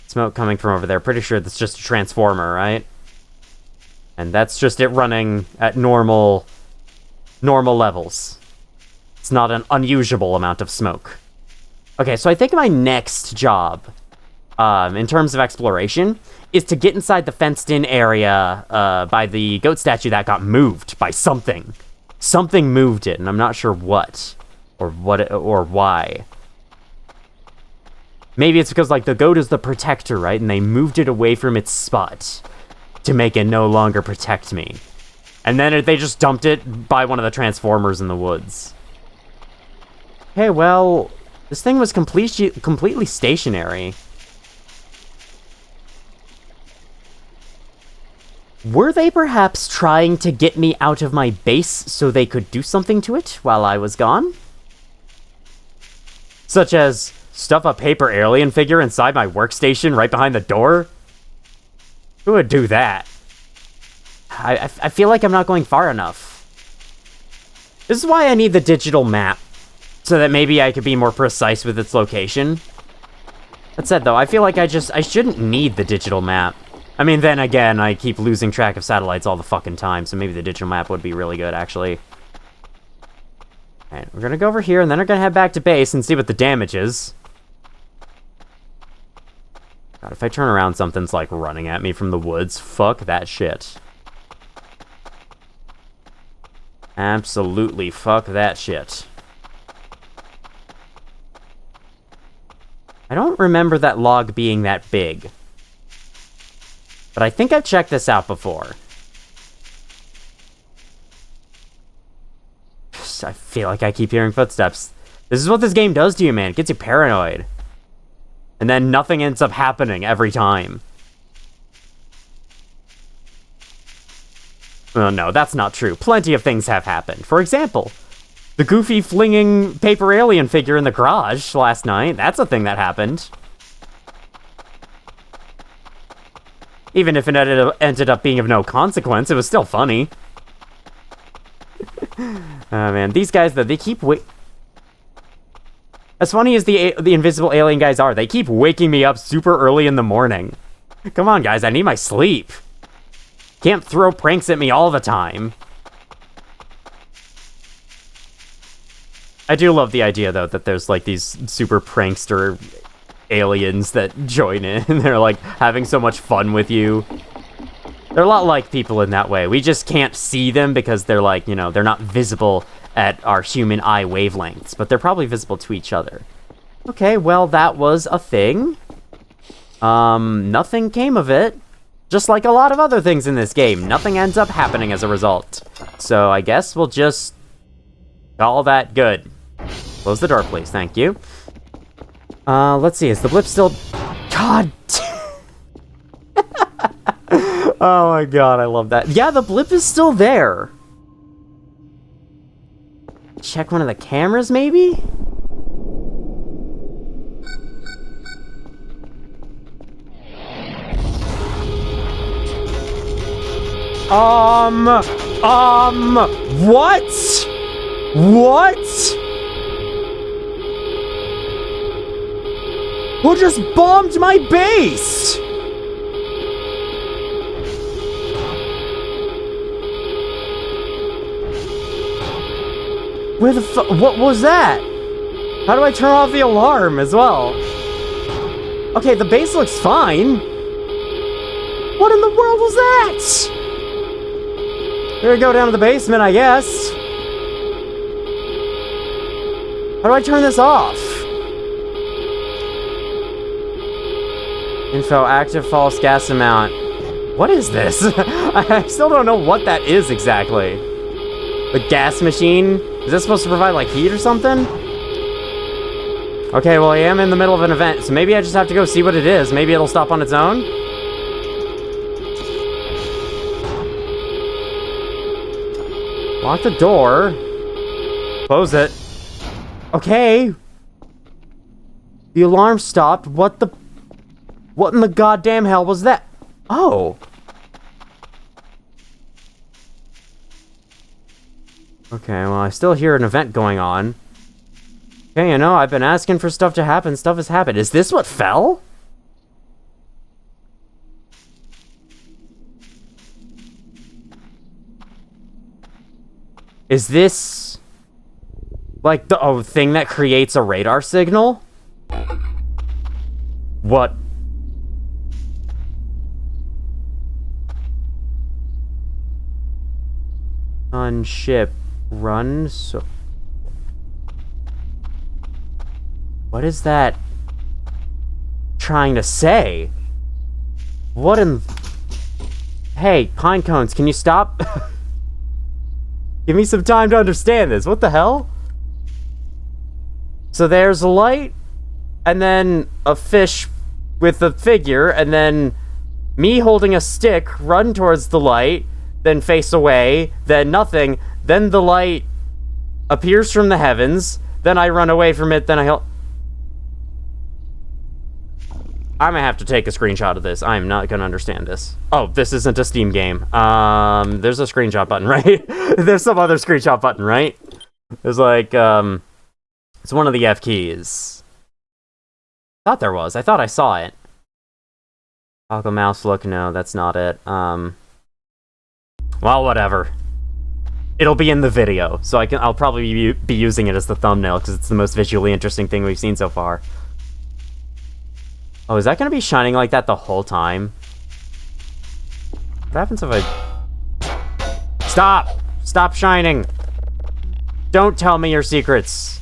Smoke coming from over there. Pretty sure that's just a transformer, right? And that's just it running at normal levels. It's not an unusual amount of smoke. Okay, so I think my next job, in terms of exploration, is to get inside the fenced-in area by the goat statue that got moved by something. Something moved it, and I'm not sure what. Or why. Maybe it's because, like, the goat is the protector, right? And they moved it away from its spot to make it no longer protect me. And then they just dumped it by one of the transformers in the woods. Okay, well, this thing was completely stationary. Were they perhaps trying to get me out of my base so they could do something to it while I was gone? Such as stuff a paper alien figure inside my workstation right behind the door? Who would do that? I feel like I'm not going far enough. This is why I need the digital map, so that maybe I could be more precise with its location. That said, though, I feel like I shouldn't need the digital map. I mean, then again, I keep losing track of satellites all the fucking time, so maybe the digital map would be really good, actually. Alright, we're gonna go over here, and then we're gonna head back to base and see what the damage is. God, if I turn around, something's, like, running at me from the woods. Fuck that shit. Absolutely fuck that shit. I don't remember that log being that big. But I think I've checked this out before. I feel like I keep hearing footsteps. This is what this game does to you, man. It gets you paranoid. And then nothing ends up happening every time. Oh, no, that's not true. Plenty of things have happened. For example, the goofy flinging paper alien figure in the garage last night. That's a thing that happened. Even if it ended up being of no consequence, it was still funny. Oh, man. These guys, though, they keep as funny as the invisible alien guys are, they keep waking me up super early in the morning. Come on, guys, I need my sleep. Can't throw pranks at me all the time. I do love the idea, though, that there's, like, these super prankster aliens that join in. They're, like, having so much fun with you. They're a lot like people in that way. We just can't see them because they're, like, you know, they're not visible at our human eye wavelengths, but they're probably visible to each other. Okay, well, that was a thing. Nothing came of it. Just like a lot of other things in this game, nothing ends up happening as a result. So I guess we'll just call that good. Close the door, please. Thank you. Let's see. Is the blip still... God. Oh my god, I love that. Yeah, the blip is still there. Check one of the cameras, maybe? What? What? Who just bombed my base? Where the what was that? How do I turn off the alarm as well? Okay, the base looks fine. What in the world was that? Here we go down to the basement, I guess. How do I turn this off? Info, active false gas amount. What is this? I still don't know what that is exactly. The gas machine? Is this supposed to provide, like, heat or something? Okay, well, I am in the middle of an event, so maybe I just have to go see what it is. Maybe it'll stop on its own? Lock the door. Close it. Okay. The alarm stopped. What in the goddamn hell was that? Oh. Okay, well, I still hear an event going on. Okay, you know, I've been asking for stuff to happen. Stuff has happened. Is this what fell? Is this... like the thing that creates a radar signal? What? On ship. Run, so... What is that trying to say? What in... Hey, pine cones, can you stop? Give me some time to understand this. What the hell? So there's a light, and then a fish with a figure, and then me holding a stick, run towards the light, then face away, then nothing, then the light appears from the heavens, then I run away from it, then I help... I'm gonna have to take a screenshot of this. I'm not gonna understand this. Oh, this isn't a Steam game. There's a screenshot button, right? There's some other screenshot button, right? There's like, it's one of the F keys. Thought there was. I thought I saw it. Toggle mouse look. No, that's not it. Well, whatever. It'll be in the video, so I'll probably be using it as the thumbnail because it's the most visually interesting thing we've seen so far. Oh, is that going to be shining like that the whole time? What happens if I... Stop! Stop shining! Don't tell me your secrets.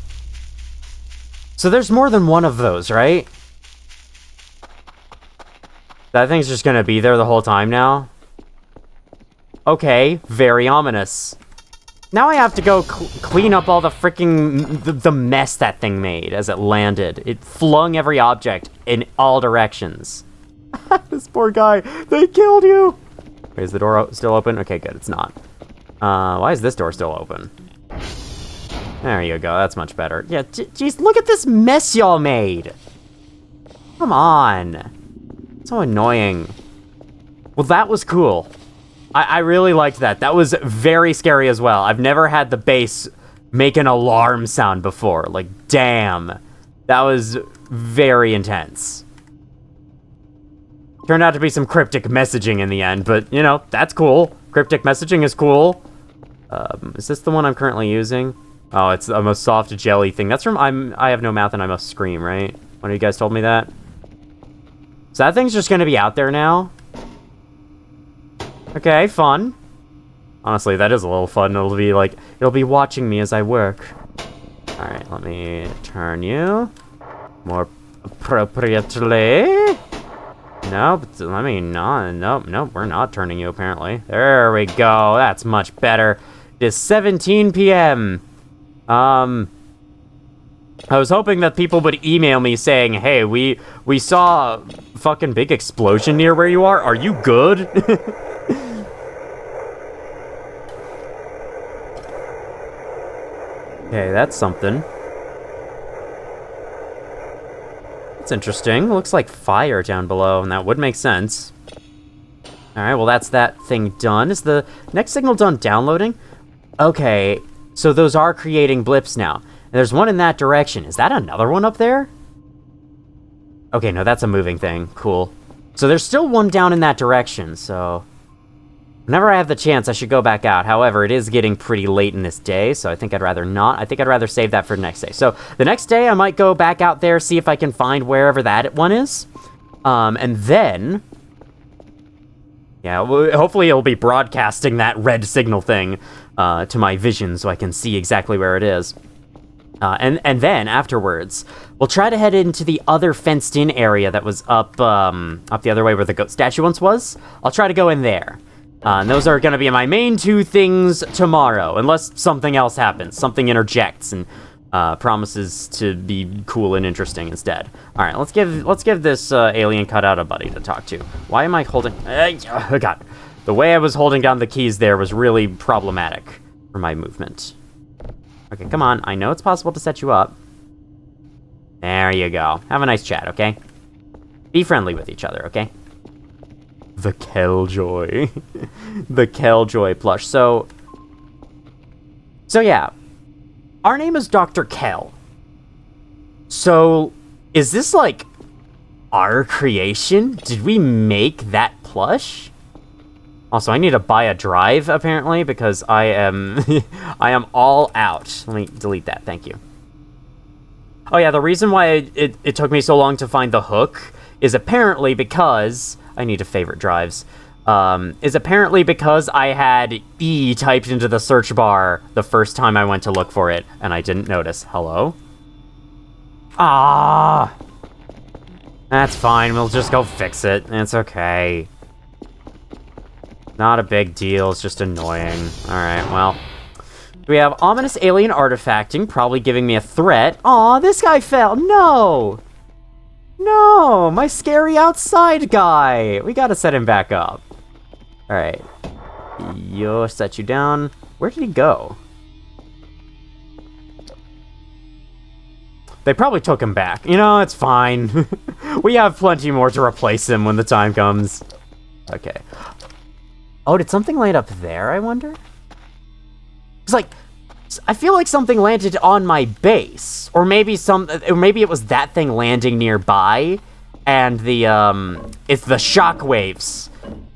So there's more than one of those, right? That thing's just going to be there the whole time now? Okay, very ominous. Now I have to go clean up all the freaking the mess that thing made as it landed. It flung every object in all directions. This poor guy. They killed you. Wait, is the door still open? Okay, good. It's not. Why is this door still open? There you go. That's much better. Yeah, jeez, look at this mess y'all made. Come on. So annoying. Well, that was cool. I really liked that. That was very scary as well. I've never had the bass make an alarm sound before. Like, damn. That was very intense. Turned out to be some cryptic messaging in the end, but, you know, that's cool. Cryptic messaging is cool. Is this the one I'm currently using? Oh, it's the most soft jelly thing. That's from I Have No Mouth and I Must Scream, right? One of you guys told me that. So that thing's just gonna be out there now. Okay, fun. Honestly, that is a little fun. It'll be watching me as I work. Alright, let me turn you. More appropriately. Nope, let me not. Nope, we're not turning you, apparently. There we go. That's much better. It is 17 p.m. I was hoping that people would email me saying, hey, we saw a fucking big explosion near where you are. Are you good? Okay, that's something. That's interesting. Looks like fire down below, and that would make sense. Alright, well that's that thing done. Is the next signal done downloading? Okay, so those are creating blips now. And there's one in that direction. Is that another one up there? Okay, no, that's a moving thing. Cool. So there's still one down in that direction, so... Whenever I have the chance, I should go back out. However, it is getting pretty late in this day, so I think I'd rather not. I think I'd rather save that for the next day. So the next day, I might go back out there, see if I can find wherever that one is. And then... Yeah, hopefully it'll be broadcasting that red signal thing to my vision so I can see exactly where it is. And then, afterwards, we'll try to head into the other fenced-in area that was up the other way where the goat statue once was. I'll try to go in there. And those are going to be my main two things tomorrow, unless something else happens. Something interjects and promises to be cool and interesting instead. All right, let's give this alien cutout a buddy to talk to. Why am I holding... Oh, God. The way I was holding down the keys there was really problematic for my movement. Okay, come on. I know it's possible to set you up. There you go. Have a nice chat, okay? Be friendly with each other, okay? The Killjoy. The Killjoy plush. So yeah. Our name is Dr. Kell. So, is this, like, our creation? Did we make that plush? Also, I need to buy a drive, apparently, because I am... I am all out. Let me delete that. Thank you. Oh, yeah, the reason why it took me so long to find the hook is apparently because... I need to favorite drives. Is apparently because I had E typed into the search bar the first time I went to look for it, and I didn't notice. Hello? Ah! That's fine, we'll just go fix it. It's okay. Not a big deal, it's just annoying. Alright, well. We have ominous alien artifacting, probably giving me a threat. Aw, this guy fell! No! No, my scary outside guy. We gotta set him back up. All right. Yo, set you down. Where did he go? They probably took him back. You know, it's fine. We have plenty more to replace him when the time comes. Okay. Oh, did something land up there, I wonder? It's like... I feel like something landed on my base, or maybe it was that thing landing nearby, and it's the shockwaves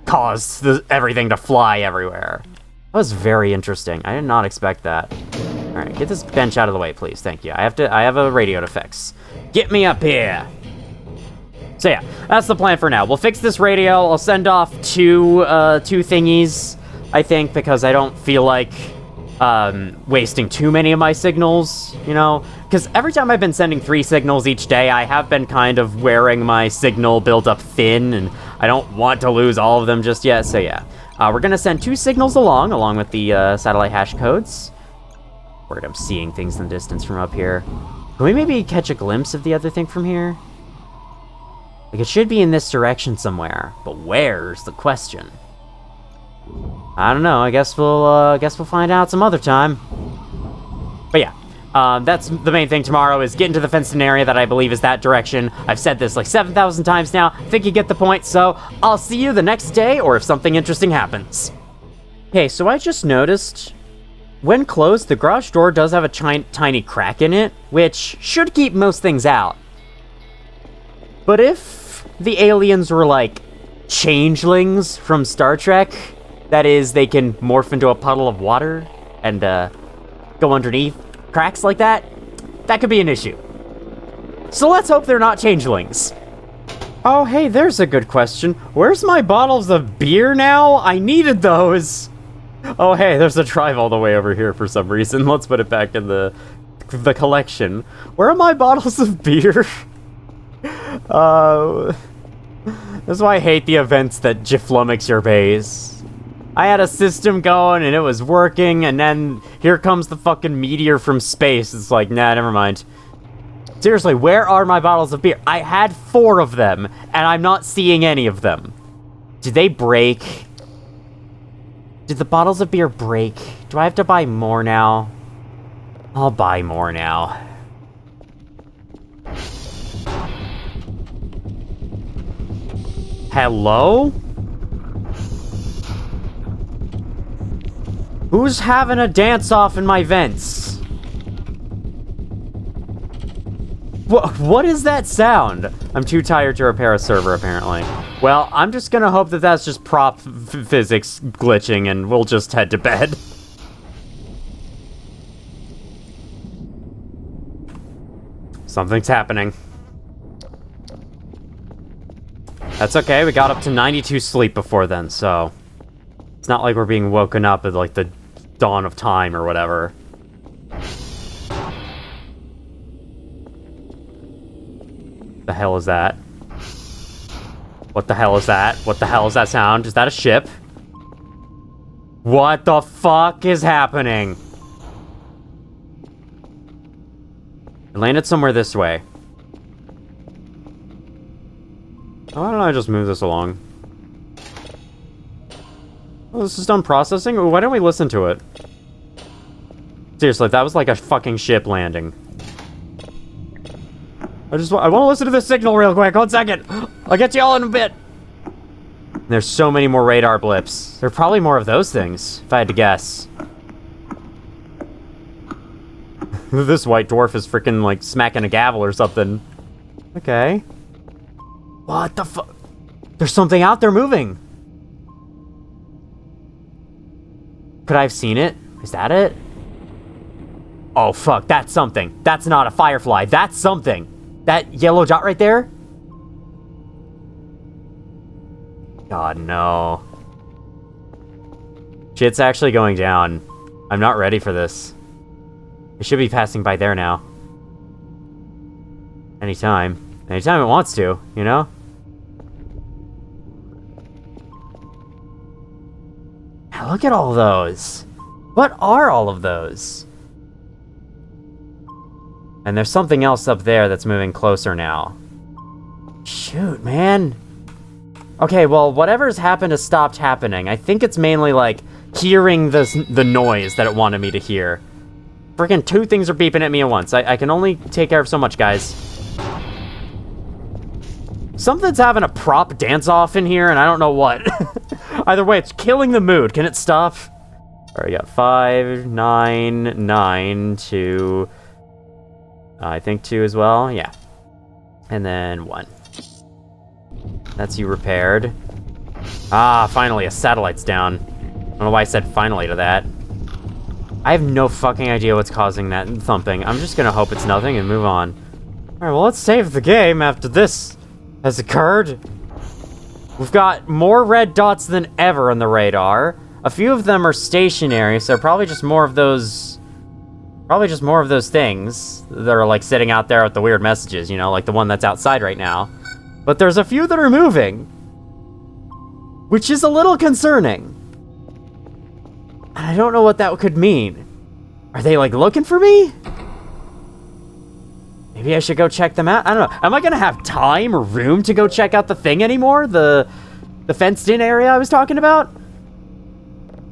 caused everything to fly everywhere. That was very interesting. I did not expect that. All right, get this bench out of the way, please. Thank you. I have a radio to fix. Get me up here. So yeah, that's the plan for now. We'll fix this radio. I'll send off two thingies, I think, because I don't feel like wasting too many of my signals, you know? Because every time I've been sending 3 signals each day, I have been kind of wearing my signal build-up thin, and I don't want to lose all of them just yet, so yeah. We're gonna send 2 signals along with the satellite hash codes. We're gonna be seeing things in the distance from up here. Can we maybe catch a glimpse of the other thing from here? Like, it should be in this direction somewhere, but where's the question? I don't know. I guess we'll find out some other time. But yeah. That's the main thing tomorrow, is get into the fenced-in area that I believe is that direction. I've said this like 7,000 times now. I think you get the point, so I'll see you the next day, or if something interesting happens. Okay, so I just noticed, when closed, the garage door does have a tiny crack in it, which should keep most things out. But if the aliens were like changelings from Star Trek, that is, they can morph into a puddle of water and go underneath cracks like that, that could be an issue. So let's hope they're not changelings. Oh, hey, there's a good question. Where's my bottles of beer now? I needed those. Oh, hey, there's a drive all the way over here for some reason. Let's put it back in the collection. Where are my bottles of beer? That's why I hate the events that flummox your base. I had a system going and it was working, and then here comes the fucking meteor from space. It's like, nah, never mind. Seriously, where are my bottles of beer? I had 4 of them, and I'm not seeing any of them. Did they break? Did the bottles of beer break? Do I have to buy more now? I'll buy more now. Hello? Who's having a dance-off in my vents? What is that sound? I'm too tired to repair a server, apparently. Well, I'm just gonna hope that that's just prop physics glitching, and we'll just head to bed. Something's happening. That's okay, we got up to 92 sleep before then, so... It's not like we're being woken up at, like, the dawn of time or whatever. The hell is that? What the hell is that? What the hell is that sound? Is that a ship? What the fuck is happening? It landed somewhere this way. Why don't I just move this along? Oh, this is done processing? Why don't we listen to it? Seriously, that was like a fucking ship landing. I want to listen to this signal real quick. 1 second. I'll get to y'all in a bit. There's so many more radar blips. There are probably more of those things, if I had to guess. This white dwarf is freaking like smacking a gavel or something. Okay. What the fuck? There's something out there moving. Could I have seen it? Is that it? Oh, fuck. That's something. That's not a firefly. That's something. That yellow dot right there? God, no. Shit's actually going down. I'm not ready for this. It should be passing by there now. Anytime. Anytime it wants to, you know? Look at all those. What are all of those? And there's something else up there that's moving closer now. Shoot, man. Okay, well, whatever's happened has stopped happening. I think it's mainly, like, hearing the noise that it wanted me to hear. Freaking 2 things are beeping at me at once. I can only take care of so much, guys. Something's having a prop dance-off in here, and I don't know what. Either way, it's killing the mood. Can it stop? Alright, we got 5, 9, 9, 2... I think 2 as well, yeah. And then 1. That's you repaired. Ah, finally, a satellite's down. I don't know why I said finally to that. I have no fucking idea what's causing that thumping. I'm just gonna hope it's nothing and move on. Alright, well, let's save the game after this has occurred. We've got more red dots than ever on the radar. A few of them are stationary, so probably just more of those... Probably just more of those things that are, like, sitting out there with the weird messages, you know, like the one that's outside right now. But there's a few that are moving, which is a little concerning. I don't know what that could mean. Are they, like, looking for me? Maybe I should go check them out? I don't know. Am I gonna have time or room to go check out the thing anymore? The fenced-in area I was talking about?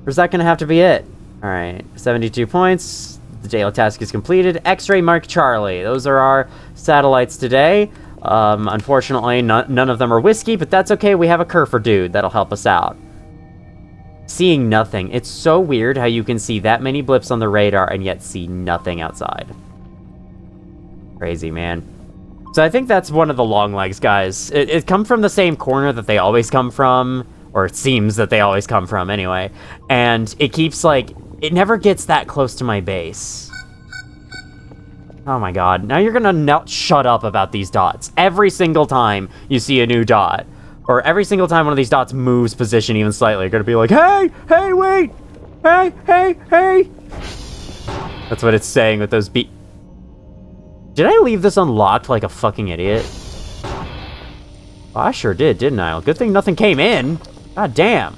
Or is that gonna have to be it? Alright, 72 points. The daily task is completed. X-ray Mark Charlie. Those are our satellites today. Unfortunately, none of them are whiskey, but that's okay. We have a Kerfer dude that'll help us out. Seeing nothing. It's so weird how you can see that many blips on the radar and yet see nothing outside. Crazy, man. So I think that's one of the long legs guys. It come from the same corner that they always come from, or it seems that they always come from anyway. And it keeps, like, it never gets that close to my base. Oh my god. Now you're gonna not shut up about these dots. Every single time you see a new dot, or every single time one of these dots moves position even slightly, you're gonna be like, hey, hey, wait, hey, hey, hey. That's what it's saying with those Did I leave this unlocked like a fucking idiot? Oh, I sure did, didn't I? Good thing nothing came in. God damn.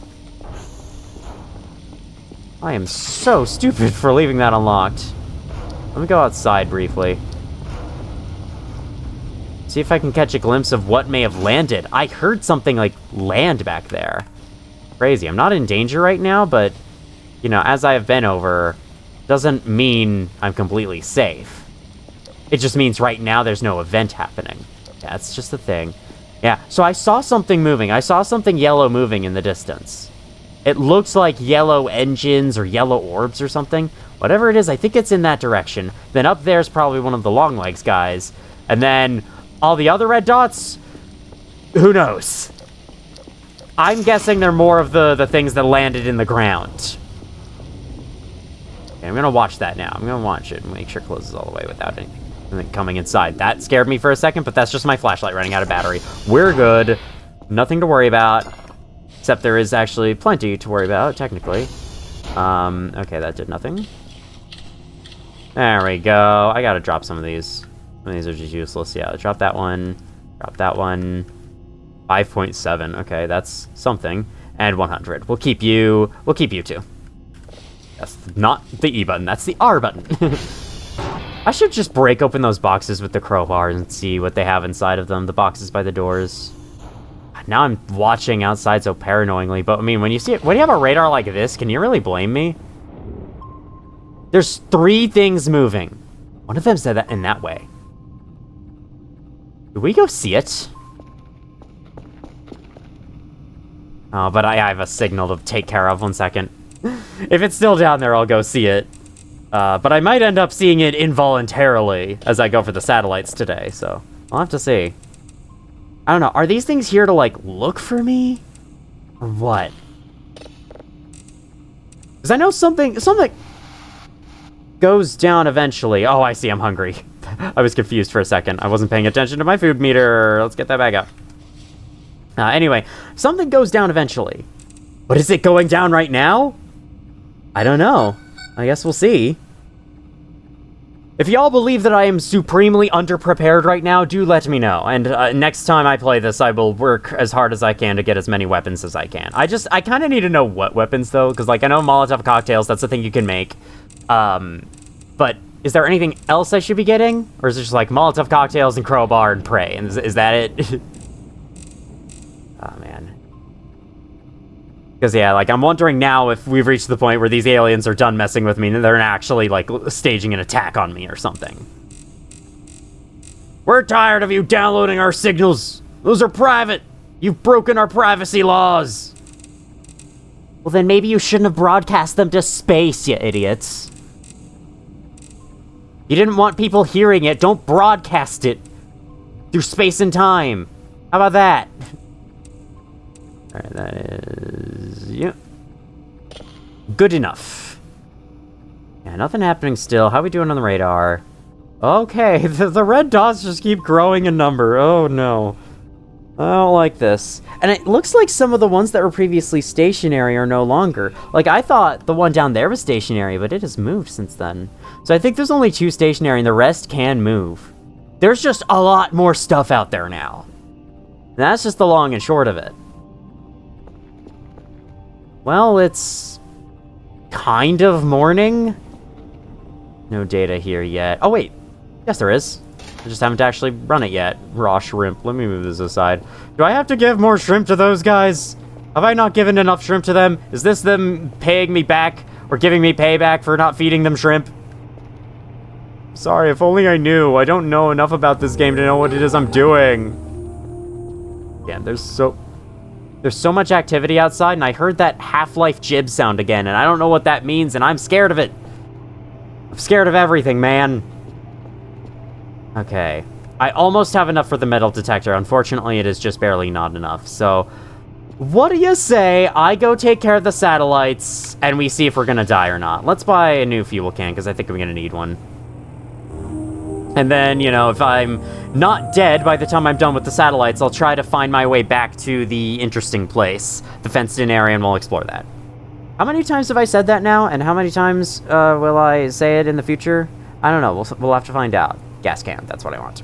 I am so stupid for leaving that unlocked. Let me go outside briefly. See if I can catch a glimpse of what may have landed. I heard something like land back there. Crazy. I'm not in danger right now, but, you know, as I have been over, doesn't mean I'm completely safe. It just means right now there's no event happening. That's just the thing. Yeah, so I saw something moving. I saw something yellow moving in the distance. It looks like yellow engines or yellow orbs or something. Whatever it is, I think it's in that direction. Then up there's probably one of the long legs guys. And then all the other red dots? Who knows? I'm guessing they're more of the things that landed in the ground. Okay, I'm gonna watch that now. I'm gonna watch it and make sure it closes all the way without anything coming inside. That scared me for a second, but that's just my flashlight running out of battery. We're good. Nothing to worry about. Except there is actually plenty to worry about, technically. Okay, that did nothing. There we go. I gotta drop some of these. Some of these are just useless. Yeah, drop that one. Drop that one. 5.7. Okay, that's something. And 100. We'll keep you too. That's not the E button, that's the R button. I should just break open those boxes with the crowbar and see what they have inside of them. The boxes by the doors. Now I'm watching outside so paranoidly, but I mean, when you have a radar like this, can you really blame me? There's 3 things moving. One of them said that in that way. Do we go see it? Oh, but I have a signal to take care of. 1 second. If it's still down there, I'll go see it. But I might end up seeing it involuntarily as I go for the satellites today, so I'll have to see. I don't know. Are these things here to, like, look for me? Or what? Because I know something goes down eventually. Oh, I see. I'm hungry. I was confused for a second. I wasn't paying attention to my food meter. Let's get that back up. Anyway, something goes down eventually. But is it going down right now? I don't know. I guess we'll see. If y'all believe that I am supremely underprepared right now, do let me know. And next time I play this, I will work as hard as I can to get as many weapons as I can. I kind of need to know what weapons, though, because, like, I know Molotov cocktails, that's the thing you can make. But is there anything else I should be getting? Or is it just, like, Molotov cocktails and crowbar and pray? And is that it? Oh, man. Because, yeah, like, I'm wondering now if we've reached the point where these aliens are done messing with me and they're actually, like, staging an attack on me or something. We're tired of you downloading our signals. Those are private. You've broken our privacy laws. Well, then maybe you shouldn't have broadcast them to space, you idiots. You didn't want people hearing it. Don't broadcast it through space and time. How about that? Alright, that is... yeah. Good enough. Yeah, nothing happening still. How are we doing on the radar? Okay, the red dots just keep growing in number. Oh, no. I don't like this. And it looks like some of the ones that were previously stationary are no longer. Like, I thought the one down there was stationary, but it has moved since then. So I think there's only 2 stationary, and the rest can move. There's just a lot more stuff out there now. And that's just the long and short of it. Well, it's kind of morning. No data here yet. Oh, wait. Yes, there is. I just haven't actually run it yet. Raw shrimp. Let me move this aside. Do I have to give more shrimp to those guys? Have I not given enough shrimp to them? Is this them paying me back or giving me payback for not feeding them shrimp? Sorry, if only I knew. I don't know enough about this game to know what it is I'm doing. Yeah, there's so much activity outside, and I heard that Half-Life jib sound again, and I don't know what that means, and I'm scared of it. I'm scared of everything, man. Okay. I almost have enough for the metal detector. Unfortunately, it is just barely not enough. So, what do you say I go take care of the satellites, and we see if we're gonna die or not? Let's buy a new fuel can, because I think I'm gonna need one. And then, you know, if I'm not dead by the time I'm done with the satellites, I'll try to find my way back to the interesting place, the fenced-in area, and we'll explore that. How many times have I said that now, and how many times will I say it in the future? I don't know. We'll have to find out. Gas can, that's what I want.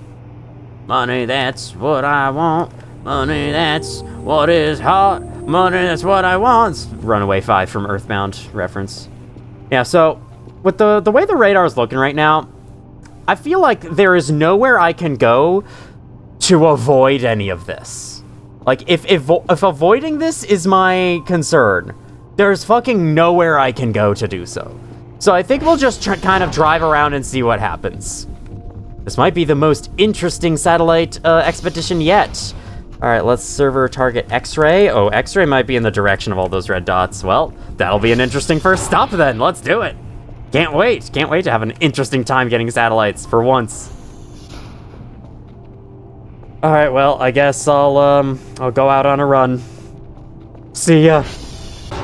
Money, that's what I want. Money, that's what is hot. Money, that's what I want. Runaway 5 from Earthbound reference. Yeah, so, with the way the radar is looking right now, I feel like there is nowhere I can go to avoid any of this. Like, if avoiding this is my concern, there's fucking nowhere I can go to do so. So I think we'll just kind of drive around and see what happens. This might be the most interesting satellite expedition yet. Alright, let's server target X-ray. Oh, X-ray might be in the direction of all those red dots. Well, that'll be an interesting first stop then. Let's do it. Can't wait to have an interesting time getting satellites for once. All right, well, I guess I'll go out on a run. See ya.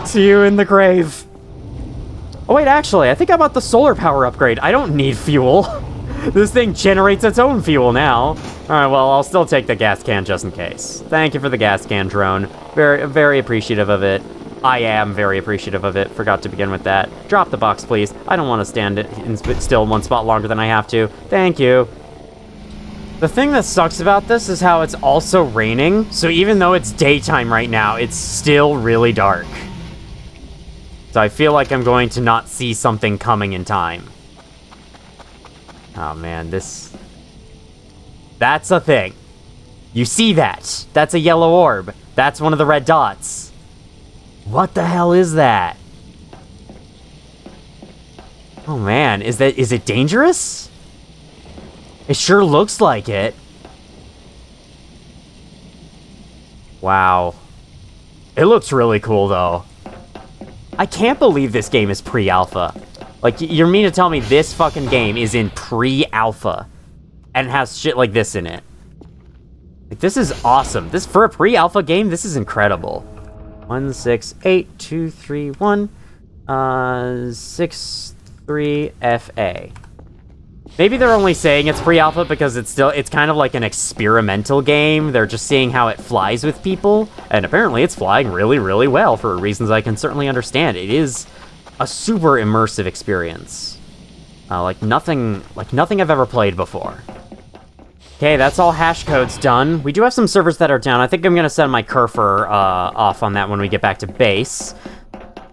See you in the grave. Oh wait, actually, I think I bought the solar power upgrade. I don't need fuel. This thing generates its own fuel now. All right, well, I'll still take the gas can just in case. Thank you for the gas can, drone. Very, very appreciative of it. I am very appreciative of it. Forgot to begin with that. Drop the box, please. I don't want to stand still in one spot longer than I have to. Thank you. The thing that sucks about this is how it's also raining. So even though it's daytime right now, it's still really dark. So I feel like I'm going to not see something coming in time. Oh man, that's a thing. You see that? That's a yellow orb. That's one of the red dots. What the hell is that? Oh man, is it dangerous? It sure looks like it. Wow. It looks really cool though. I can't believe this game is pre-alpha. Like, you mean to tell me this fucking game is in pre-alpha and has shit like this in it? Like, this is awesome. This, for a pre-alpha game, this is incredible. 168231 63 FA. Maybe they're only saying it's pre-alpha because it's kind of like an experimental game. They're just seeing how it flies with people, and apparently it's flying really, really well for reasons I can certainly understand. It is a super immersive experience. Like nothing I've ever played before. Okay, that's all hash codes done. We do have some servers that are down. I think I'm gonna send my cursor off on that when we get back to base.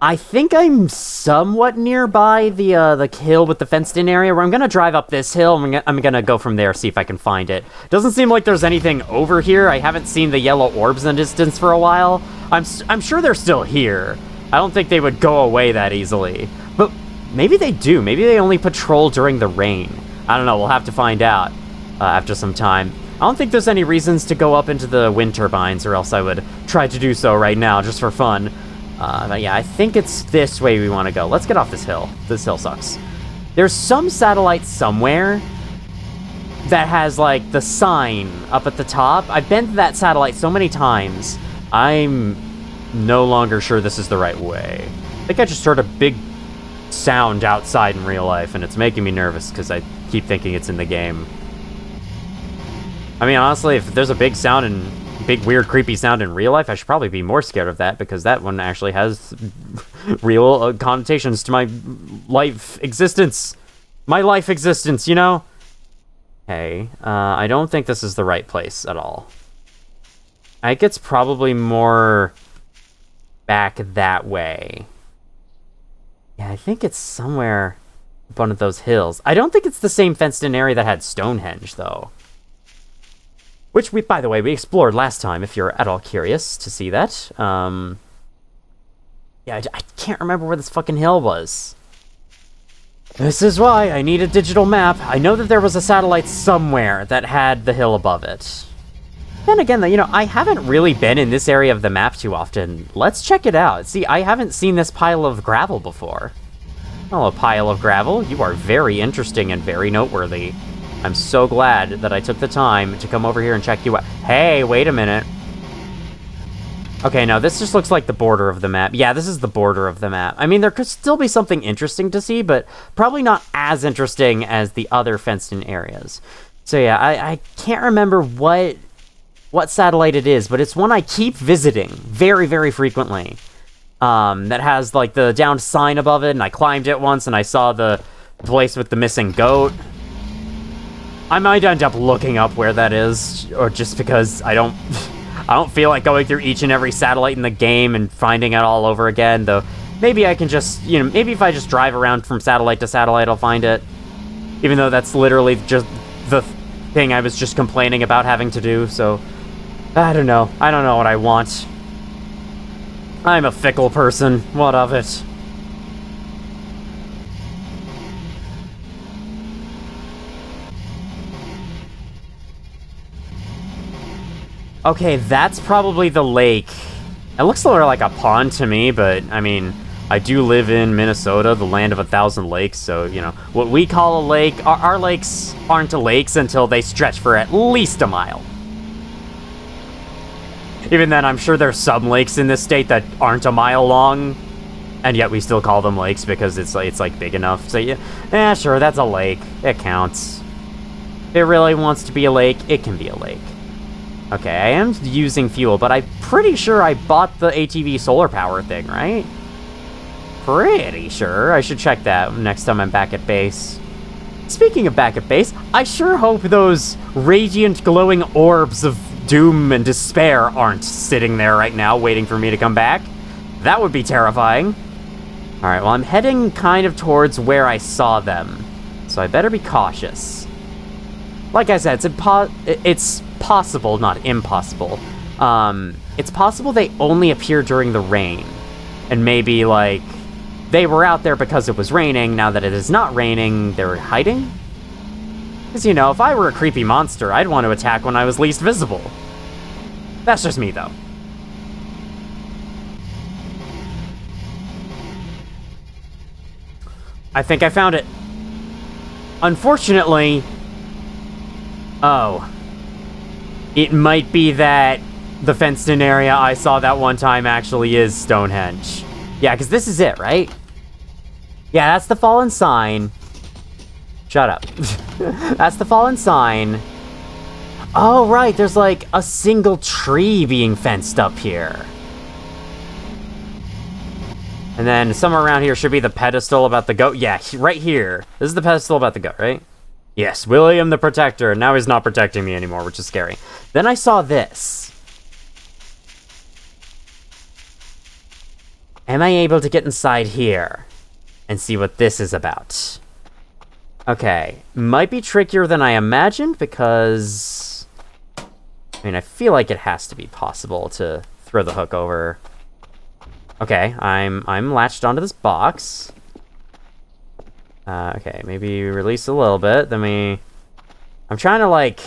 I think I'm somewhat nearby the hill with the fenced-in area, where I'm gonna drive up this hill, and I'm gonna go from there, see if I can find it. Doesn't seem like there's anything over here. I haven't seen the yellow orbs in the distance for a while. I'm sure they're still here. I don't think they would go away that easily. But maybe they do. Maybe they only patrol during the rain. I don't know. We'll have to find out after some time. I don't think there's any reasons to go up into the wind turbines, or else I would try to do so right now, just for fun. But yeah, I think it's this way we want to go. Let's get off this hill. This hill sucks. There's some satellite somewhere that has, like, the sign up at the top. I've been to that satellite so many times, I'm no longer sure this is the right way. I think I just heard a big sound outside in real life, and it's making me nervous, because I keep thinking it's in the game. I mean, honestly, if there's a big sound and big, weird, creepy sound in real life, I should probably be more scared of that, because that one actually has real connotations to my life existence. My life existence, you know? Hey, I don't think this is the right place at all. I think it's probably more back that way. Yeah, I think it's somewhere up one of those hills. I don't think it's the same fenced-in area that had Stonehenge, though. Which, by the way, we explored last time, if you're at all curious to see that. Yeah, I can't remember where this fucking hill was. This is why I need a digital map. I know that there was a satellite somewhere that had the hill above it. Then again, you know, I haven't really been in this area of the map too often. Let's check it out. See, I haven't seen this pile of gravel before. Hello, pile of gravel. You are very interesting and very noteworthy. I'm so glad that I took the time to come over here and check you out. Hey, wait a minute. Okay, no, this just looks like the border of the map. Yeah, this is the border of the map. I mean, there could still be something interesting to see, but probably not as interesting as the other fenced-in areas. So yeah, I can't remember what satellite it is, but it's one I keep visiting very, very frequently. That has, like, the downed sign above it, and I climbed it once, and I saw the place with the missing goat. I might end up looking up where that is, or just because I don't feel like going through each and every satellite in the game and finding it all over again, though maybe I can just, you know, maybe if I just drive around from satellite to satellite, I'll find it. Even though that's literally just the thing I was just complaining about having to do, so I don't know. I don't know what I want. I'm a fickle person. What of it? Okay, that's probably the lake. It looks sort of like a pond to me, but, I mean, I do live in Minnesota, the land of 1,000 lakes, so, you know, what we call a lake, our lakes aren't lakes until they stretch for at least a mile. Even then, I'm sure there's some lakes in this state that aren't a mile long, and yet we still call them lakes because it's like big enough. So yeah, sure, that's a lake. It counts. If it really wants to be a lake, it can be a lake. Okay, I am using fuel, but I'm pretty sure I bought the ATV solar power thing, right? Pretty sure. I should check that next time I'm back at base. Speaking of back at base, I sure hope those radiant glowing orbs of doom and despair aren't sitting there right now waiting for me to come back. That would be terrifying. Alright, well, I'm heading kind of towards where I saw them, so I better be cautious. Like I said, it's possible, not impossible. It's possible they only appear during the rain, and maybe, like, they were out there because it was raining. Now that it is not raining, they're hiding? Because, you know, if I were a creepy monster, I'd want to attack when I was least visible. That's just me, though. I think I found it. Unfortunately... Oh. It might be that the fenced-in area I saw that one time actually is Stonehenge. Yeah, because this is it, right? Yeah, that's the fallen sign. Shut up. That's the fallen sign. Oh, right, there's like a single tree being fenced up here. And then somewhere around here should be the pedestal about the goat. Yeah, right here. This is the pedestal about the goat, right? Yes, William the Protector. Now he's not protecting me anymore, which is scary. Then I saw this. Am I able to get inside here and see what this is about? Okay, might be trickier than I imagined because... I mean, I feel like it has to be possible to throw the hook over. Okay, I'm latched onto this box. Okay, maybe release a little bit. I'm trying to, like,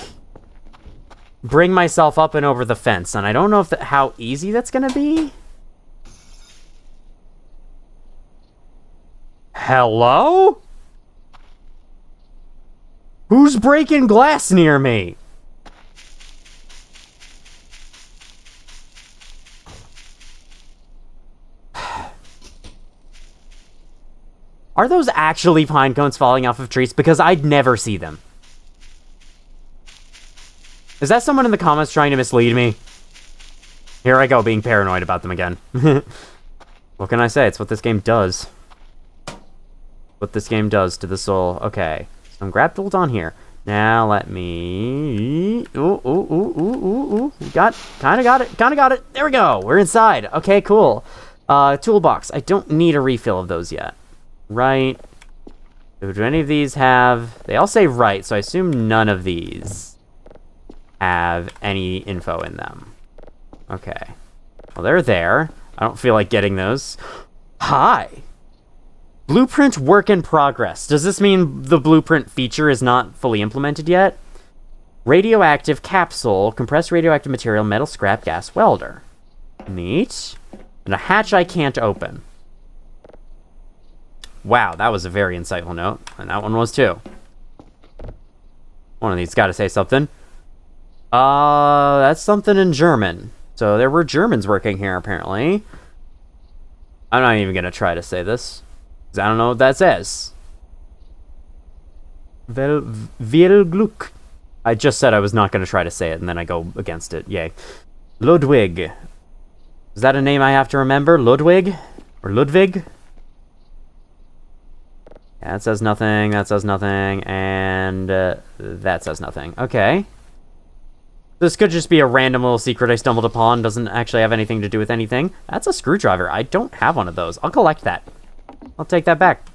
bring myself up and over the fence, and I don't know how easy that's gonna be. Hello? Who's breaking glass near me? Are those actually pine cones falling off of trees? Because I'd never see them. Is that someone in the comments trying to mislead me? Here I go, being paranoid about them again. What can I say? It's what this game does. What this game does to the soul. Okay. So I'm grappled on here. Now let me... Ooh. Kinda got it. There we go. We're inside. Okay, cool. Toolbox. I don't need a refill of those yet. Right. Do any of these have... They all say right, so I assume none of these have any info in them. Okay. Well, they're there. I don't feel like getting those. Hi! Blueprint work in progress. Does this mean the blueprint feature is not fully implemented yet? Radioactive capsule, compressed radioactive material, metal scrap, gas welder. Neat. And a hatch I can't open. Wow, that was a very insightful note. And that one was too. One of these gotta say something. That's something in German. So there were Germans working here, apparently. I'm not even gonna try to say this. Because I don't know what that says. Viel Glück. I just said I was not gonna try to say it, and then I go against it. Yay. Ludwig. Is that a name I have to remember? Ludwig? Or Ludwig? Yeah, that says nothing, that says nothing, and that says nothing. Okay. This could just be a random little secret I stumbled upon. Doesn't actually have anything to do with anything. That's a screwdriver. I don't have one of those. I'll collect that. I'll take that back.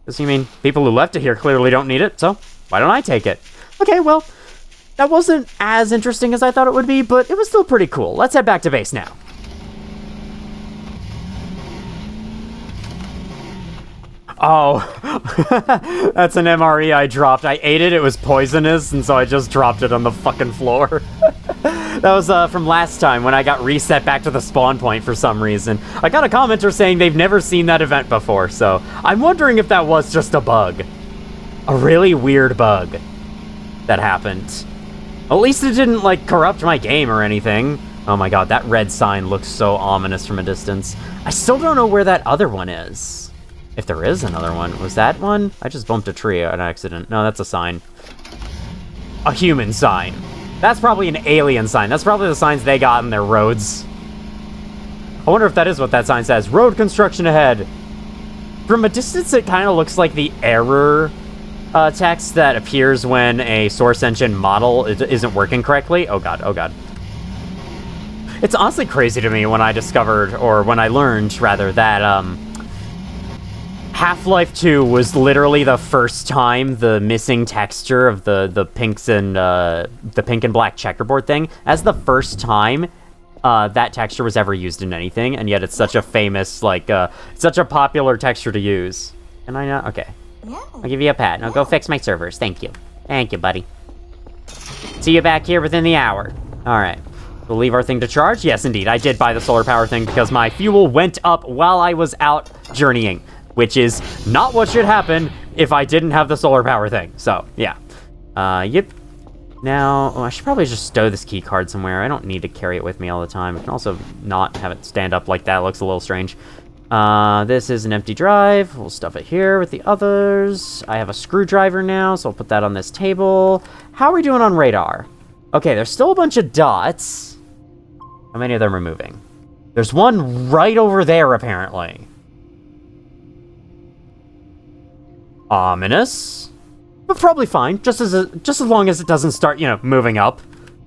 Because, you mean, people who left it here clearly don't need it, so why don't I take it? Okay, well, that wasn't as interesting as I thought it would be, but it was still pretty cool. Let's head back to base now. Oh, that's an MRE I dropped. I ate it, it was poisonous, and so I just dropped it on the fucking floor. That was from last time when I got reset back to the spawn point for some reason. I got a commenter saying they've never seen that event before, so I'm wondering if that was just a bug. A really weird bug that happened. At least it didn't, like, corrupt my game or anything. Oh my god, that red sign looks so ominous from a distance. I still don't know where that other one is. If there is another one. Was that one? I just bumped a tree on accident. No, that's a sign. A human sign. That's probably an alien sign. That's probably the signs they got in their roads. I wonder if that is what that sign says. Road construction ahead. From a distance, it kind of looks like the error text that appears when a source engine model isn't working correctly. Oh god, oh god. It's honestly crazy to me when I discovered, or when I learned, rather, that, Half-Life 2 was literally the first time the missing texture of the pinks and the pink and black checkerboard thing, as the first time that texture was ever used in anything, and yet it's such a famous, like, such a popular texture to use. Can I not? Okay. I'll give you a pat. Now go fix my servers. Thank you. Thank you, buddy. See you back here within the hour. Alright. We'll leave our thing to charge. Yes, indeed. I did buy the solar power thing because my fuel went up while I was out journeying. Which is not what should happen if I didn't have the solar power thing. So, yeah. Yep. Now, I should probably just stow this key card somewhere. I don't need to carry it with me all the time. I can also not have it stand up like that. It looks a little strange. This is an empty drive. We'll stuff it here with the others. I have a screwdriver now, so I'll put that on this table. How are we doing on radar? Okay, there's still a bunch of dots. How many of them are moving? There's one right over there, apparently. Ominous, but probably fine. Just as long as it doesn't start, you know, moving up.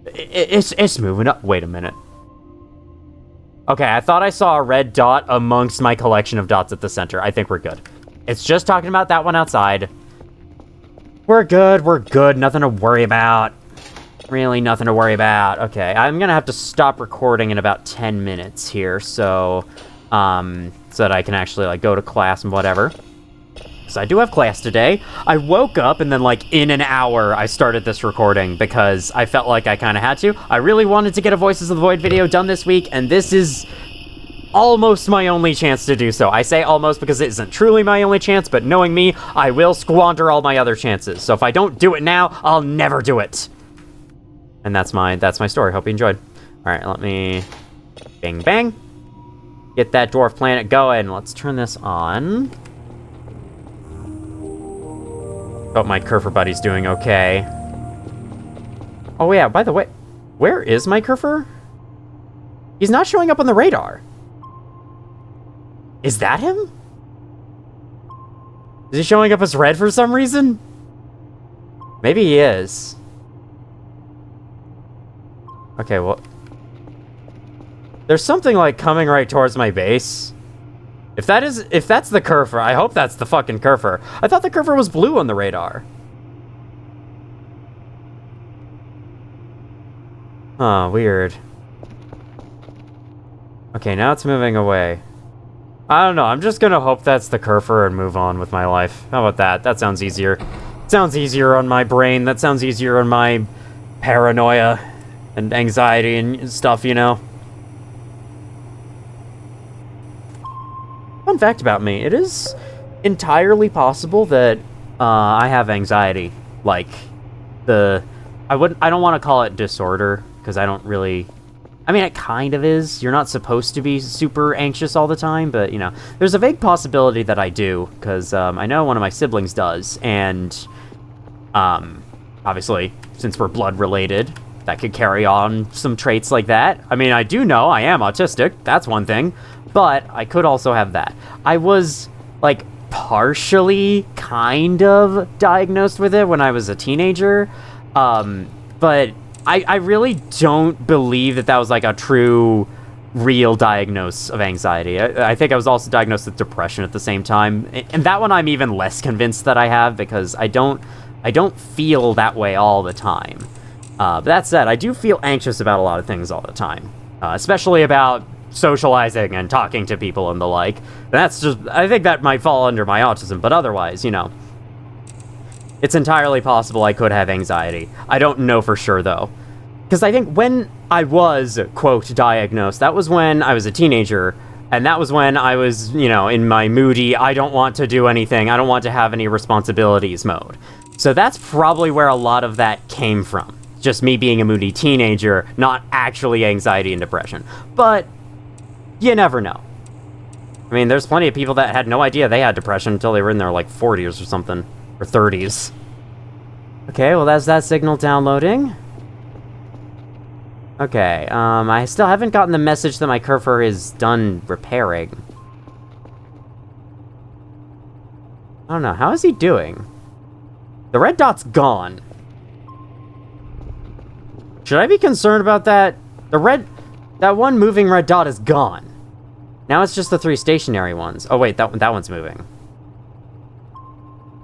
It's moving up. Wait a minute. Okay, I thought I saw a red dot amongst my collection of dots at the center. I think we're good. It's just talking about that one outside. We're good. We're good. Nothing to worry about. Really, nothing to worry about. Okay, I'm gonna have to stop recording in about 10 minutes here, so that I can actually like go to class and whatever. I do have class today. I woke up and then like in an hour I started this recording because I felt like I kind of had to. I really wanted to get a Voices of the Void video done this week, and this is almost my only chance to do so. I say almost because it isn't truly my only chance, but knowing me, I will squander all my other chances. So if I don't do it now, I'll never do it. And that's my story. Hope you enjoyed. All right, let me bang bang. Get that dwarf planet going. Let's turn this on. Hope my Kerfer buddy's doing okay. Oh yeah, by the way, where is my Kerfer? He's not showing up on the radar. Is that him? Is he showing up as red for some reason? Maybe he is. Okay, well, there's something like coming right towards my base. If that's the Kerfer, I hope that's the fucking Kerfer. I thought the Kerfer was blue on the radar. Huh, weird. Okay, now it's moving away. I don't know, I'm just gonna hope that's the Kerfer and move on with my life. How about that? That sounds easier. Sounds easier on my brain. That sounds easier on my paranoia and anxiety and stuff, you know? Fun fact about me, it is entirely possible that I have anxiety. Like, I don't want to call it disorder, because I don't really... I mean, it kind of is. You're not supposed to be super anxious all the time, but, you know, there's a vague possibility that I do, because I know one of my siblings does, and obviously, since we're blood-related, that could carry on some traits like that. I mean, I do know I am autistic, that's one thing, but I could also have that. I was, like, partially kind of diagnosed with it when I was a teenager, but I really don't believe that was, like, a true, real diagnosis of anxiety. I think I was also diagnosed with depression at the same time, and that one I'm even less convinced that I have, because I don't feel that way all the time. But that said, I do feel anxious about a lot of things all the time, especially about socializing and talking to people and the like. That's just, I think that might fall under my autism, but otherwise, you know, it's entirely possible I could have anxiety. I don't know for sure, though. Because I think when I was, quote, diagnosed, that was when I was a teenager, and that was when I was, you know, in my moody, I don't want to do anything, I don't want to have any responsibilities mode. So that's probably where a lot of that came from. Just me being a moody teenager, not actually anxiety and depression. But you never know. I mean, there's plenty of people that had no idea they had depression until they were in their, like, 40s or something. Or 30s. Okay, well, that's that signal downloading. Okay, I still haven't gotten the message that my Kerfer is done repairing. I don't know, how is he doing? The red dot's gone. Should I be concerned about that? That one moving red dot is gone. Now it's just the 3 stationary ones. Oh wait, that one's moving.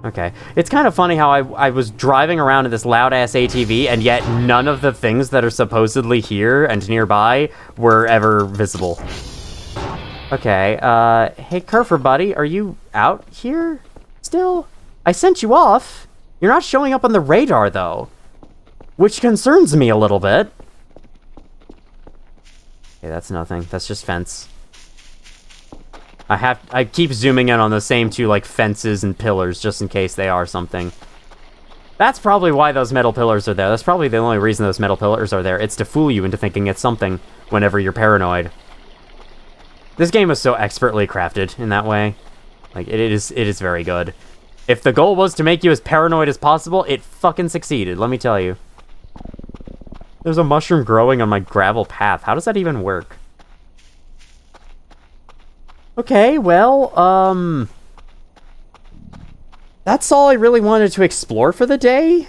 Okay. It's kind of funny how I was driving around in this loud-ass ATV, and yet none of the things that are supposedly here and nearby were ever visible. Okay, hey Kerfer buddy, are you out here still? I sent you off. You're not showing up on the radar, though. Which concerns me a little bit. Okay, that's nothing. That's just fence. I keep zooming in on the same 2, like, fences and pillars, just in case they are something. That's probably why those metal pillars are there. That's probably the only reason those metal pillars are there. It's to fool you into thinking it's something whenever you're paranoid. This game is so expertly crafted in that way. Like, it is very good. If the goal was to make you as paranoid as possible, it fucking succeeded, let me tell you. There's a mushroom growing on my gravel path. How does that even work? Okay, well, that's all I really wanted to explore for the day.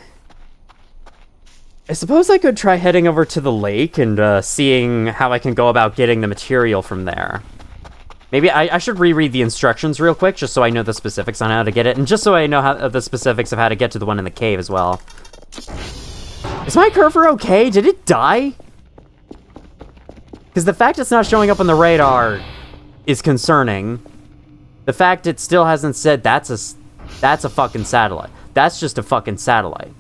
I suppose I could try heading over to the lake and seeing how I can go about getting the material from there. Maybe I should reread the instructions real quick, just so I know the specifics on how to get it, and just so I know the specifics of how to get to the one in the cave as well. Is my Kerfer okay? Did it die? Because the fact it's not showing up on the radar is concerning. The fact it still hasn't said that's a fucking satellite. That's just a fucking satellite.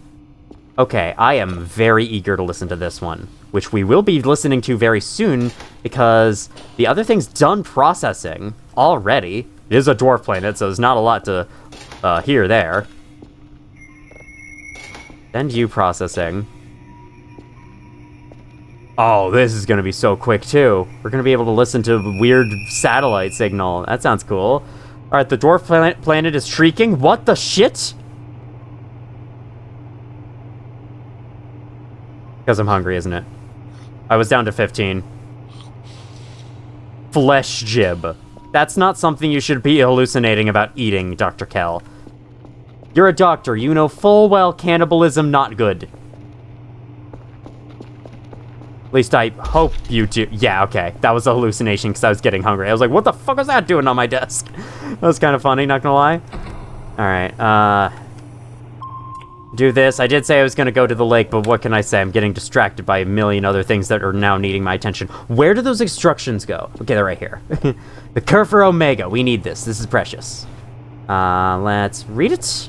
Okay, I am very eager to listen to this one, which we will be listening to very soon, because the other thing's done processing already. It is a dwarf planet, so there's not a lot to hear there. Send you processing. Oh, this is gonna be so quick, too. We're gonna be able to listen to weird satellite signal. That sounds cool. Alright, the dwarf planet is shrieking. What the shit? Because I'm hungry, isn't it? I was down to 15. Flesh jib. That's not something you should be hallucinating about eating, Dr. Kell. You're a doctor. You know full well cannibalism not good. At least I hope you do. Yeah, okay. That was a hallucination because I was getting hungry. I was like, what the fuck was that doing on my desk? That was kind of funny, not gonna lie. Alright, do this. I did say I was gonna go to the lake, but what can I say? I'm getting distracted by a million other things that are now needing my attention. Where do those instructions go? Okay, they're right here. The curve for Omega. We need this. This is precious. Let's read it.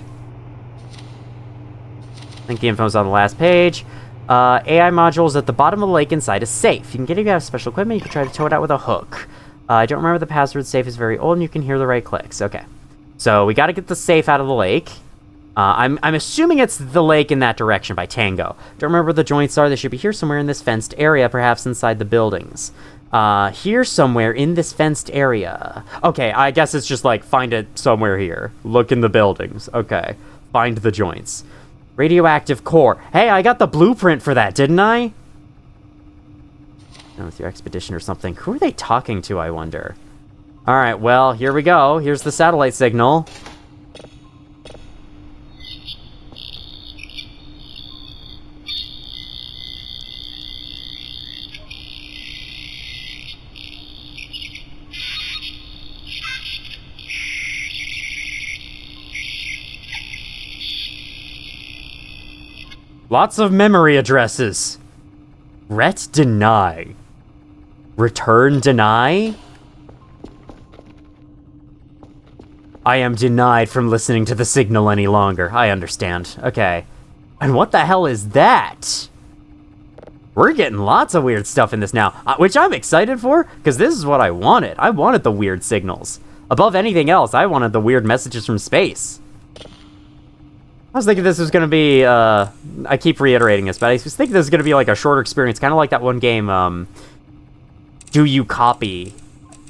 I think the info's on the last page. AI modules at the bottom of the lake inside a safe. You can get it if you have special equipment. You can try to tow it out with a hook. I don't remember the password. Safe is very old, and you can hear the right clicks. Okay. So we got to get the safe out of the lake. I'm assuming it's the lake in that direction by Tango. Don't remember where the joints are. They should be here somewhere in this fenced area, perhaps inside the buildings. Here somewhere in this fenced area. Okay, I guess it's just like, find it somewhere here. Look in the buildings. Okay. Find the joints. Radioactive core. Hey, I got the blueprint for that, didn't I? With your expedition or something. Who are they talking to, I wonder? Alright, well, here we go. Here's the satellite signal. Lots of memory addresses. Ret deny. Return deny? I am denied from listening to the signal any longer. I understand. Okay. And what the hell is that? We're getting lots of weird stuff in this now, which I'm excited for, because this is what I wanted. I wanted the weird signals. Above anything else, I wanted the weird messages from space. I was thinking this was going to be, I keep reiterating this, but I was thinking this was going to be like a shorter experience, kind of like that one game, Do You Copy?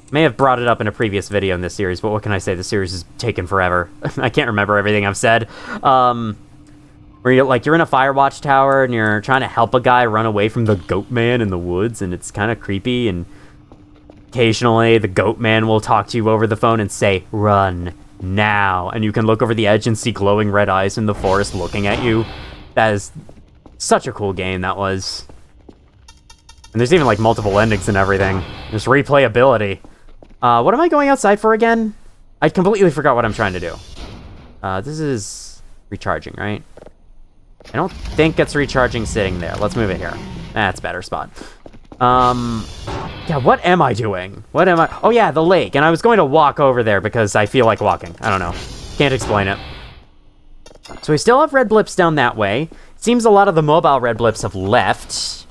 May have brought it up in a previous video in this series, but what can I say? The series has taken forever. I can't remember everything I've said. Where you're in a fire watch tower, and you're trying to help a guy run away from the goat man in the woods, and it's kind of creepy, and occasionally the goat man will talk to you over the phone and say, run. Now, and you can look over the edge and see glowing red eyes in the forest looking at you. That is such a cool game, that was. And there's even like multiple endings and everything. There's replayability. What am I going outside for again? I completely forgot what I'm trying to do. This is recharging, right? I don't think it's recharging sitting there. Let's move it here. That's a better spot. Yeah, what am I doing? What am I... Oh, yeah, the lake. And I was going to walk over there because I feel like walking. I don't know. Can't explain it. So we still have red blips down that way. It seems a lot of the mobile red blips have left.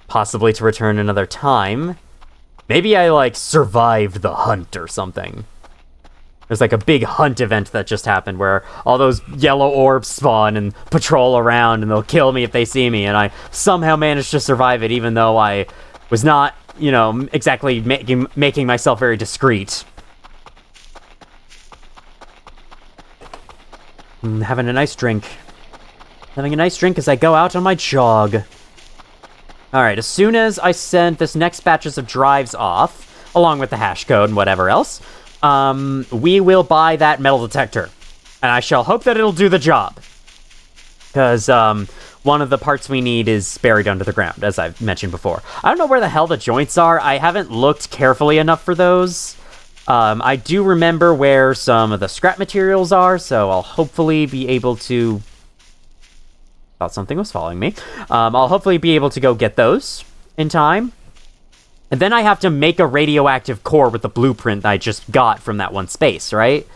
Possibly to return another time. Maybe I, like, survived the hunt or something. There's, like, a big hunt event that just happened where all those yellow orbs spawn and patrol around and they'll kill me if they see me. And I somehow managed to survive it even though I was not... you know, exactly making myself very discreet. Having a nice drink. Having a nice drink as I go out on my jog. Alright, as soon as I send this next batches of drives off, along with the hash code and whatever else, we will buy that metal detector. And I shall hope that it'll do the job. Because, one of the parts we need is buried under the ground, as I've mentioned before. I don't know where the hell the joints are. I haven't looked carefully enough for those. I do remember where some of the scrap materials are, so I'll hopefully be able to... Thought something was following me. I'll hopefully be able to go get those in time. And then I have to make a radioactive core with the blueprint that I just got from that one space, right?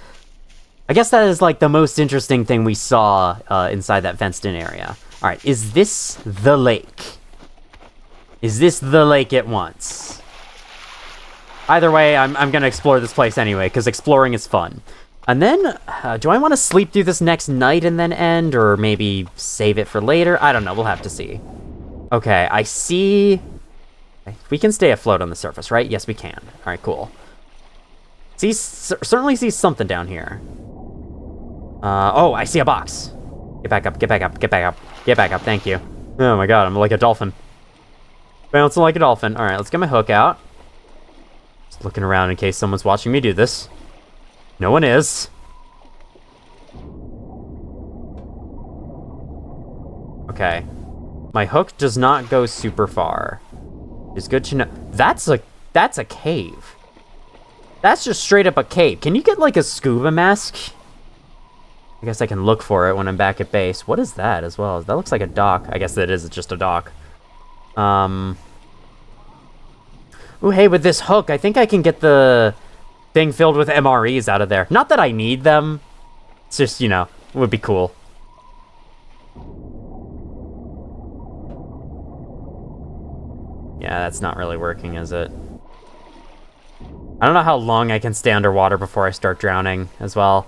I guess that is, like, the most interesting thing we saw inside that fenced-in area. Alright, is this the lake? Is this the lake it wants? Either way, I'm gonna explore this place anyway, because exploring is fun. And then, do I want to sleep through this next night and then end, or maybe save it for later? I don't know, we'll have to see. Okay, I see... We can stay afloat on the surface, right? Yes, we can. Alright, cool. Certainly see something down here. Oh, I see a box. Get back up, get back up, get back up. Get back up, thank you. Oh my god, I'm like a dolphin. Bouncing like a dolphin. Alright, let's get my hook out. Just looking around in case someone's watching me do this. No one is. Okay. My hook does not go super far. It's good to know. That's a cave. That's just straight up a cave. Can you get like a scuba mask? I guess I can look for it when I'm back at base. What is that as well? That looks like a dock. I guess that is just a dock. Ooh, hey, with this hook, I think I can get the thing filled with MREs out of there. Not that I need them. It's just, you know, it would be cool. Yeah, that's not really working, is it? I don't know how long I can stay underwater before I start drowning as well.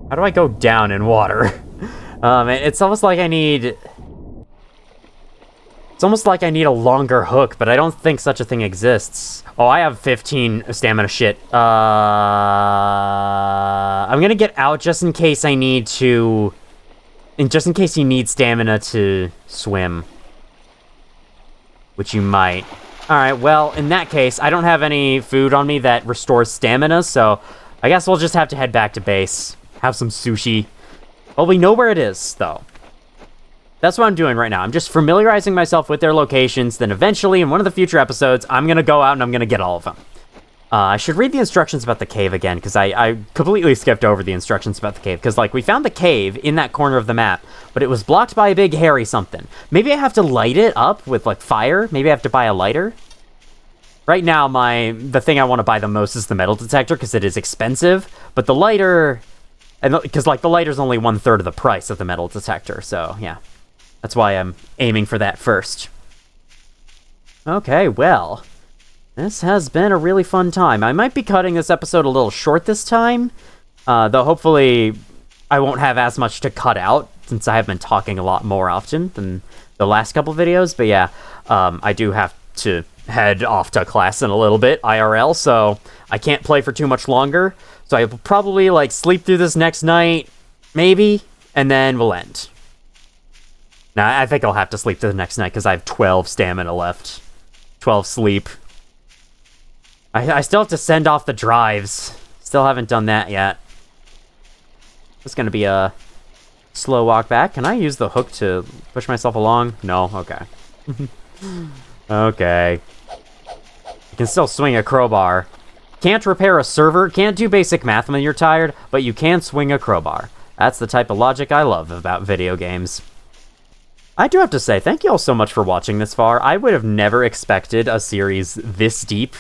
How do I go down in water? It's almost like I need... It's almost like I need a longer hook, but I don't think such a thing exists. Oh, I have 15 stamina shit. I'm gonna get out just in case I need to... And just in case you need stamina to swim. Which you might. Alright, well, in that case, I don't have any food on me that restores stamina, so I guess we'll just have to head back to base. Have some sushi. Well, we know where it is, though. That's what I'm doing right now. I'm just familiarizing myself with their locations, then eventually, in one of the future episodes, I'm gonna go out and I'm gonna get all of them. I should read the instructions about the cave again, because I completely skipped over the instructions about the cave, because, like, we found the cave in that corner of the map, but it was blocked by a big hairy something. Maybe I have to light it up with, like, fire? Maybe I have to buy a lighter? Right now, the thing I want to buy the most is the metal detector, because it is expensive, but the lighter... Because, like, the lighter's only 1/3 of the price of the metal detector, so, yeah. That's why I'm aiming for that first. Okay, well... This has been a really fun time. I might be cutting this episode a little short this time, though hopefully I won't have as much to cut out, since I have been talking a lot more often than the last couple videos. But yeah, I do have to head off to class in a little bit, IRL, so I can't play for too much longer. So I will probably, like, sleep through this next night, maybe, and then we'll end. Now, I think I'll have to sleep through the next night, because I have 12 stamina left. 12 sleep. I still have to send off the drives. Still haven't done that yet. It's gonna be a slow walk back. Can I use the hook to push myself along? No? Okay. Okay. You can still swing a crowbar. Can't repair a server, can't do basic math when you're tired, but you can swing a crowbar. That's the type of logic I love about video games. I do have to say, thank you all so much for watching this far. I would have never expected a series this deep.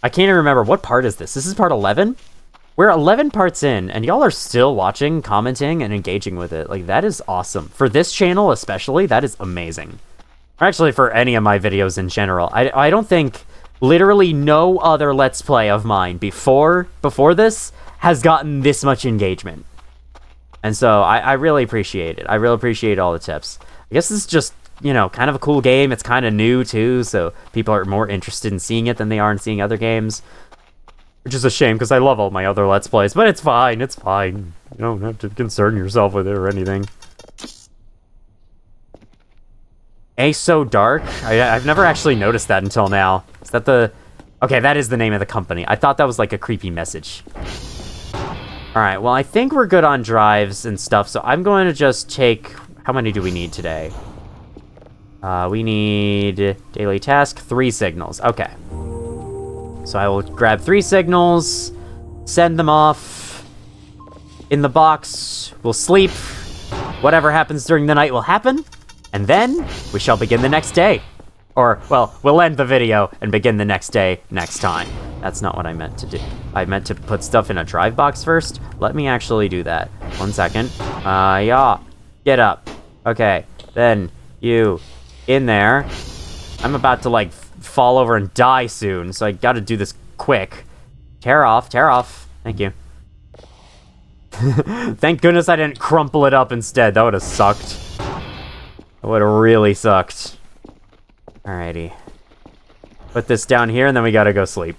I can't even remember, what part is this? This is part 11? We're 11 parts in, and y'all are still watching, commenting, and engaging with it. Like, that is awesome. For this channel especially, that is amazing. Or actually, for any of my videos in general. I don't think literally no other Let's Play of mine before this has gotten this much engagement. And so, I really appreciate it. I really appreciate all the tips. I guess this is just, you know, kind of a cool game. It's kind of new, too, so people are more interested in seeing it than they are in seeing other games. Which is a shame, because I love all my other Let's Plays, but it's fine, it's fine. You don't have to concern yourself with it or anything. So Dark? I've never actually noticed that until now. Is that the... Okay, that is the name of the company. I thought that was like a creepy message. Alright, well, I think we're good on drives and stuff, so I'm going to just take... How many do we need today? We need daily task, 3 signals. Okay. So I will grab 3 signals, send them off. In the box, we'll sleep. Whatever happens during the night will happen. And then we shall begin the next day. Or, well, we'll end the video and begin the next day next time. That's not what I meant to do. I meant to put stuff in a drive box first. Let me actually do that. 1 second. Yeah. Get up. Okay. Then you in there. I'm about to, like, fall over and die soon, so I gotta do this quick. Tear off. Thank you. Thank goodness I didn't crumple it up instead. That would have sucked. That would have really sucked. Alrighty. Put this down here, and then we gotta go sleep.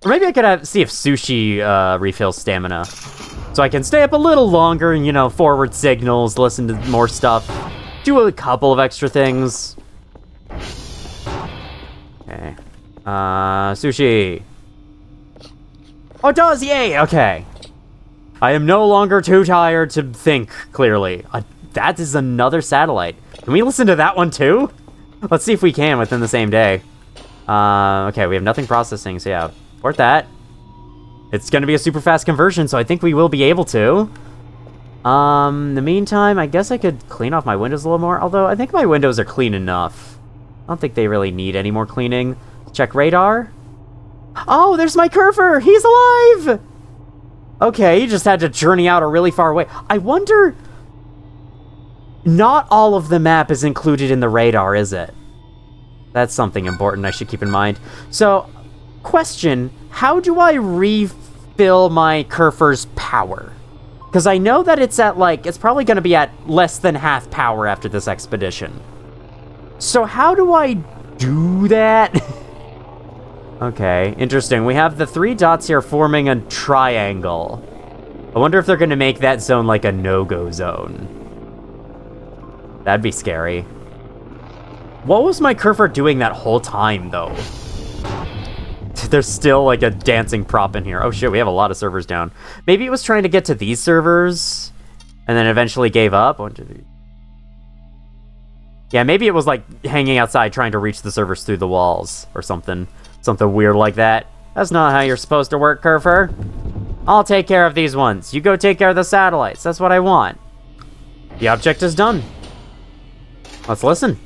Or maybe I could see if sushi refills stamina. So I can stay up a little longer and, you know, forward signals, listen to more stuff. Do a couple of extra things. Okay. Sushi. Oh, it does! Yay! Okay. I am no longer too tired to think clearly. that is another satellite. Can we listen to that one too? Let's see if we can within the same day. Okay, we have nothing processing, so yeah, port that. It's gonna be a super fast conversion, so I think we will be able to. In the meantime, I guess I could clean off my windows a little more, although I think my windows are clean enough. I don't think they really need any more cleaning. Check radar. Oh, there's my Curfer! He's alive! Okay, he just had to journey out a really far way. I wonder... Not all of the map is included in the radar, is it? That's something important I should keep in mind. So, question, how do I refill my Curfer's power? Because I know that it's at, like, it's probably going to be at less than half power after this expedition. So how do I do that? Okay, interesting. We have the 3 dots here forming a triangle. I wonder if they're going to make that zone like a no-go zone. That'd be scary. What was my Curfer doing that whole time, though? There's still, like, a dancing prop in here. Oh, shit, we have a lot of servers down. Maybe it was trying to get to these servers, and then eventually gave up. Yeah, maybe it was, like, hanging outside trying to reach the servers through the walls, or something. Something weird like that. That's not how you're supposed to work, Curfer. I'll take care of these ones. You go take care of the satellites. That's what I want. The object is done. Let's listen.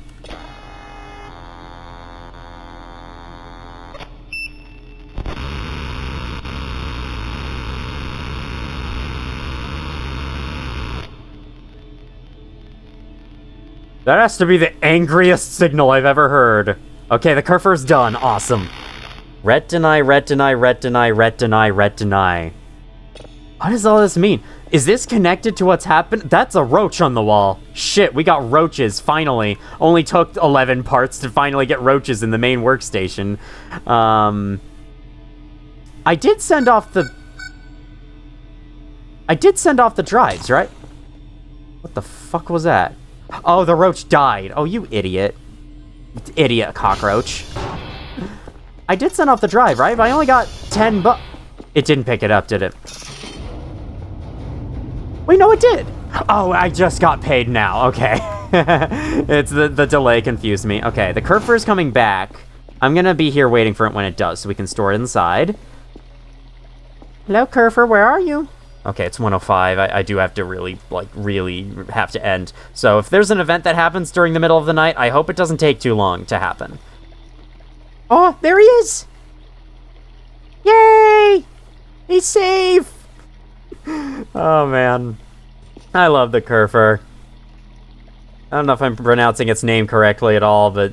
That has to be the angriest signal I've ever heard. Okay, the Curfer's done. Awesome. Retini, retini, retini, retini, retini. What does all this mean? Is this connected to what's happened? That's a roach on the wall. Shit, we got roaches, finally. Only took 11 parts to finally get roaches in the main workstation. I did send off the drives, right? What the fuck was that? Oh, the roach died. Oh, you idiot. Idiot cockroach. I did send off the drive, right? But I only got 10 bucks. It didn't pick it up, did it? Wait, no, it did. Oh, I just got paid now. Okay. It's the delay confused me. Okay, the Curfer is coming back. I'm gonna be here waiting for it when it does, so we can store it inside. Hello, Curfer, where are you? Okay, it's 1:05. I do have to really have to end. So if there's an event that happens during the middle of the night, I hope it doesn't take too long to happen. Oh, there he is! Yay! He's safe! Oh, man. I love the Curfer. I don't know if I'm pronouncing its name correctly at all, but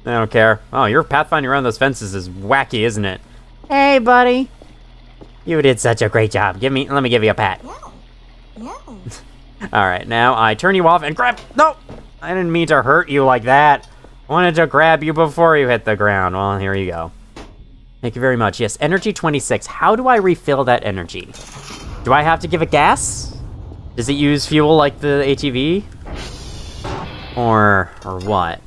I don't care. Oh, your pathfinding around those fences is wacky, isn't it? Hey, buddy. You did such a great job. Let me give you a pat. No. All right, now I turn you off and grab. No, I didn't mean to hurt you like that. I wanted to grab you before you hit the ground. Well, here you go. Thank you very much. Yes, energy 26. How do I refill that energy? Do I have to give it gas? Does it use fuel like the ATV? Or what?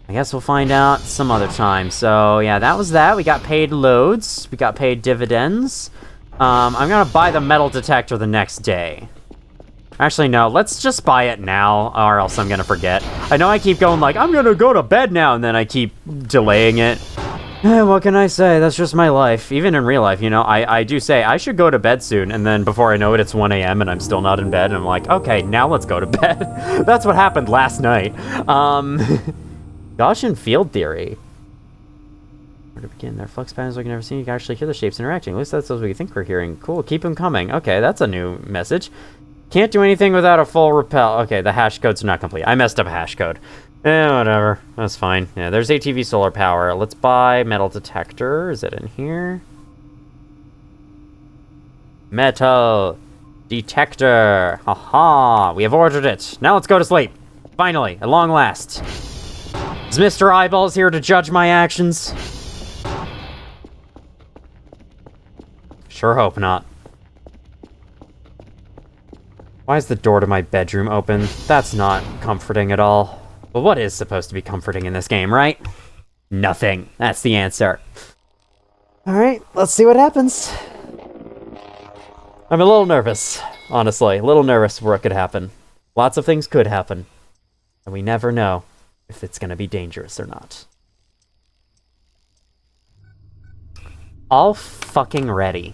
I guess we'll find out some other time. So, yeah, that was that. We got paid loads. We got paid dividends. I'm gonna buy the metal detector the next day. Actually, no. Let's just buy it now, or else I'm gonna forget. I know I keep going like, I'm gonna go to bed now, and then I keep delaying it. What can I say? That's just my life. Even in real life, you know, I do say, I should go to bed soon, and then before I know it, it's 1 a.m. and I'm still not in bed, and I'm like, okay, now let's go to bed. That's what happened last night. Gaussian field theory. Where to begin? There are flux patterns like I've never seen. You can actually hear the shapes interacting. At least that's what we think we're hearing. Cool, keep them coming. Okay, that's a new message. Can't do anything without a full repel. Okay, the hash code's not complete. I messed up a hash code. Whatever. That's fine. Yeah, there's ATV solar power. Let's buy metal detector. Is it in here? Metal detector. Haha. We have ordered it. Now let's go to sleep. Finally, at long last. Is Mr. Eyeballs here to judge my actions? Sure hope not. Why is the door to my bedroom open? That's not comforting at all. But what is supposed to be comforting in this game, right? Nothing. That's the answer. Alright, let's see what happens. I'm a little nervous, honestly. A little nervous for what could happen. Lots of things could happen. And we never know if it's going to be dangerous or not. All fucking ready.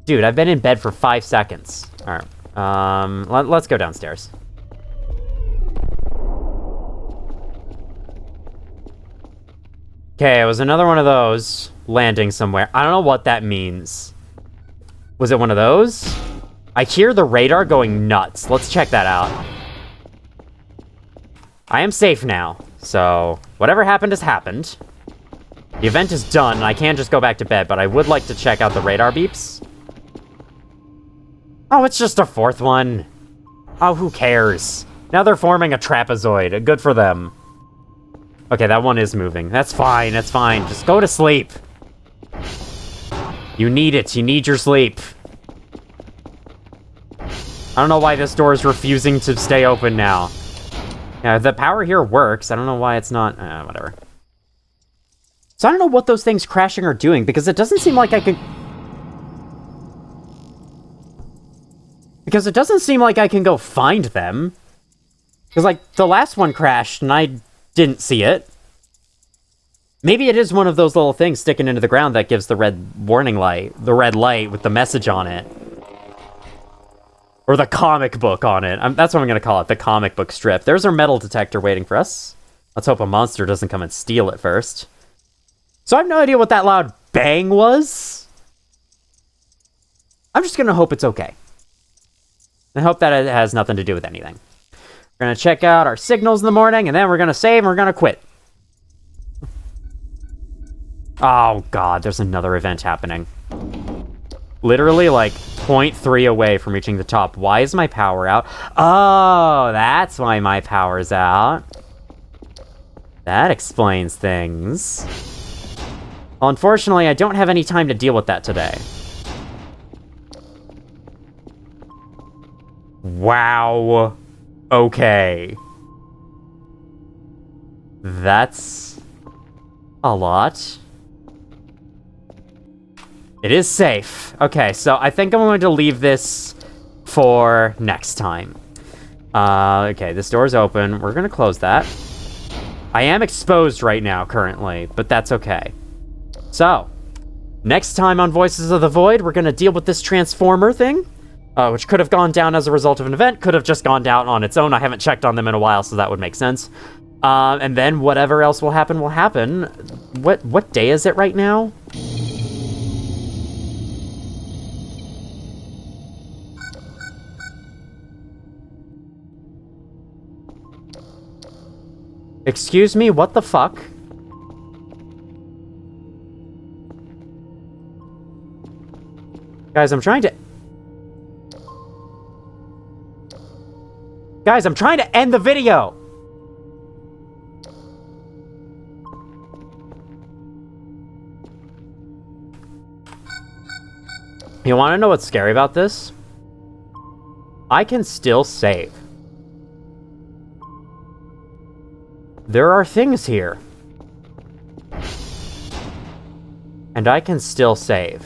Dude, I've been in bed for 5 seconds. Alright. Let's go downstairs. Okay, it was another one of those landing somewhere. I don't know what that means. Was it one of those? I hear the radar going nuts. Let's check that out. I am safe now, so whatever happened has happened. The event is done, and I can't just go back to bed, but I would like to check out the radar beeps. Oh, it's just a 4th one. Oh, who cares? Now they're forming a trapezoid. Good for them. Okay, that one is moving. That's fine, that's fine. Just go to sleep. You need it. You need your sleep. I don't know why this door is refusing to stay open now. Yeah, the power here works. I don't know why it's not... whatever. So I don't know what those things crashing are doing, because it doesn't seem like I can... Because it doesn't seem like I can go find them. Because, like, the last one crashed, and I didn't see it. Maybe it is one of those little things sticking into the ground that gives the red warning light. The red light with the message on it. Or the comic book on it. That's what I'm going to call it, the comic book strip. There's our metal detector waiting for us. Let's hope a monster doesn't come and steal it first. So I have no idea what that loud bang was. I'm just going to hope it's okay. I hope that it has nothing to do with anything. We're going to check out our signals in the morning, and then we're going to save, and we're going to quit. Oh, God, there's another event happening. Literally, like, 0.3 away from reaching the top. Why is my power out? Oh, that's why my power's out. That explains things. Well, unfortunately, I don't have any time to deal with that today. Wow. Okay. That's a lot. It is safe. Okay, so I think I'm going to leave this for next time. Okay, this door's open. We're going to close that. I am exposed right now, currently, but that's okay. So, next time on Voices of the Void, we're going to deal with this transformer thing, which could have gone down as a result of an event, could have just gone down on its own. I haven't checked on them in a while, so that would make sense. And then whatever else will happen will happen. What day is it right now? Excuse me, what the fuck? Guys, I'm trying to end the video! You wanna know what's scary about this? I can still save. There are things here. And I can still save.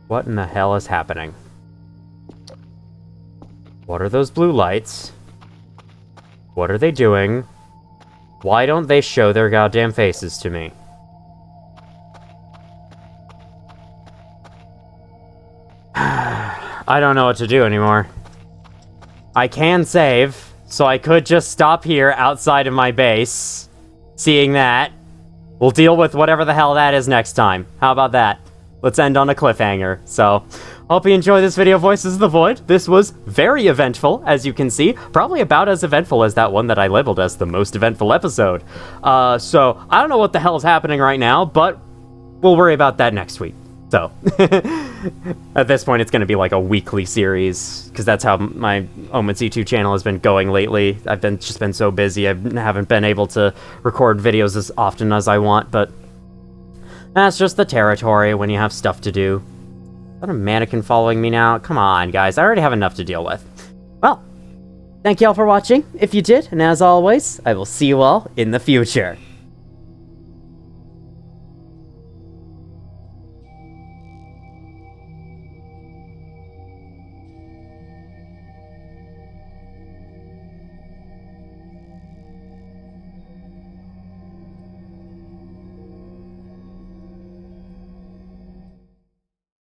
What in the hell is happening? What are those blue lights? What are they doing? Why don't they show their goddamn faces to me? I don't know what to do anymore. I can save, so I could just stop here outside of my base. Seeing that, we'll deal with whatever the hell that is next time. How about that? Let's end on a cliffhanger. So, hope you enjoyed this video, Voices of the Void. This was very eventful, as you can see. Probably about as eventful as that one that I labeled as the most eventful episode. So, I don't know what the hell is happening right now, but we'll worry about that next week. So, at this point, it's going to be like a weekly series, because that's how my Omen C2 channel has been going lately. I've just been so busy, I haven't been able to record videos as often as I want, but that's just the territory when you have stuff to do. Is that a mannequin following me now? Come on, guys, I already have enough to deal with. Well, thank you all for watching, if you did, and as always, I will see you all in the future.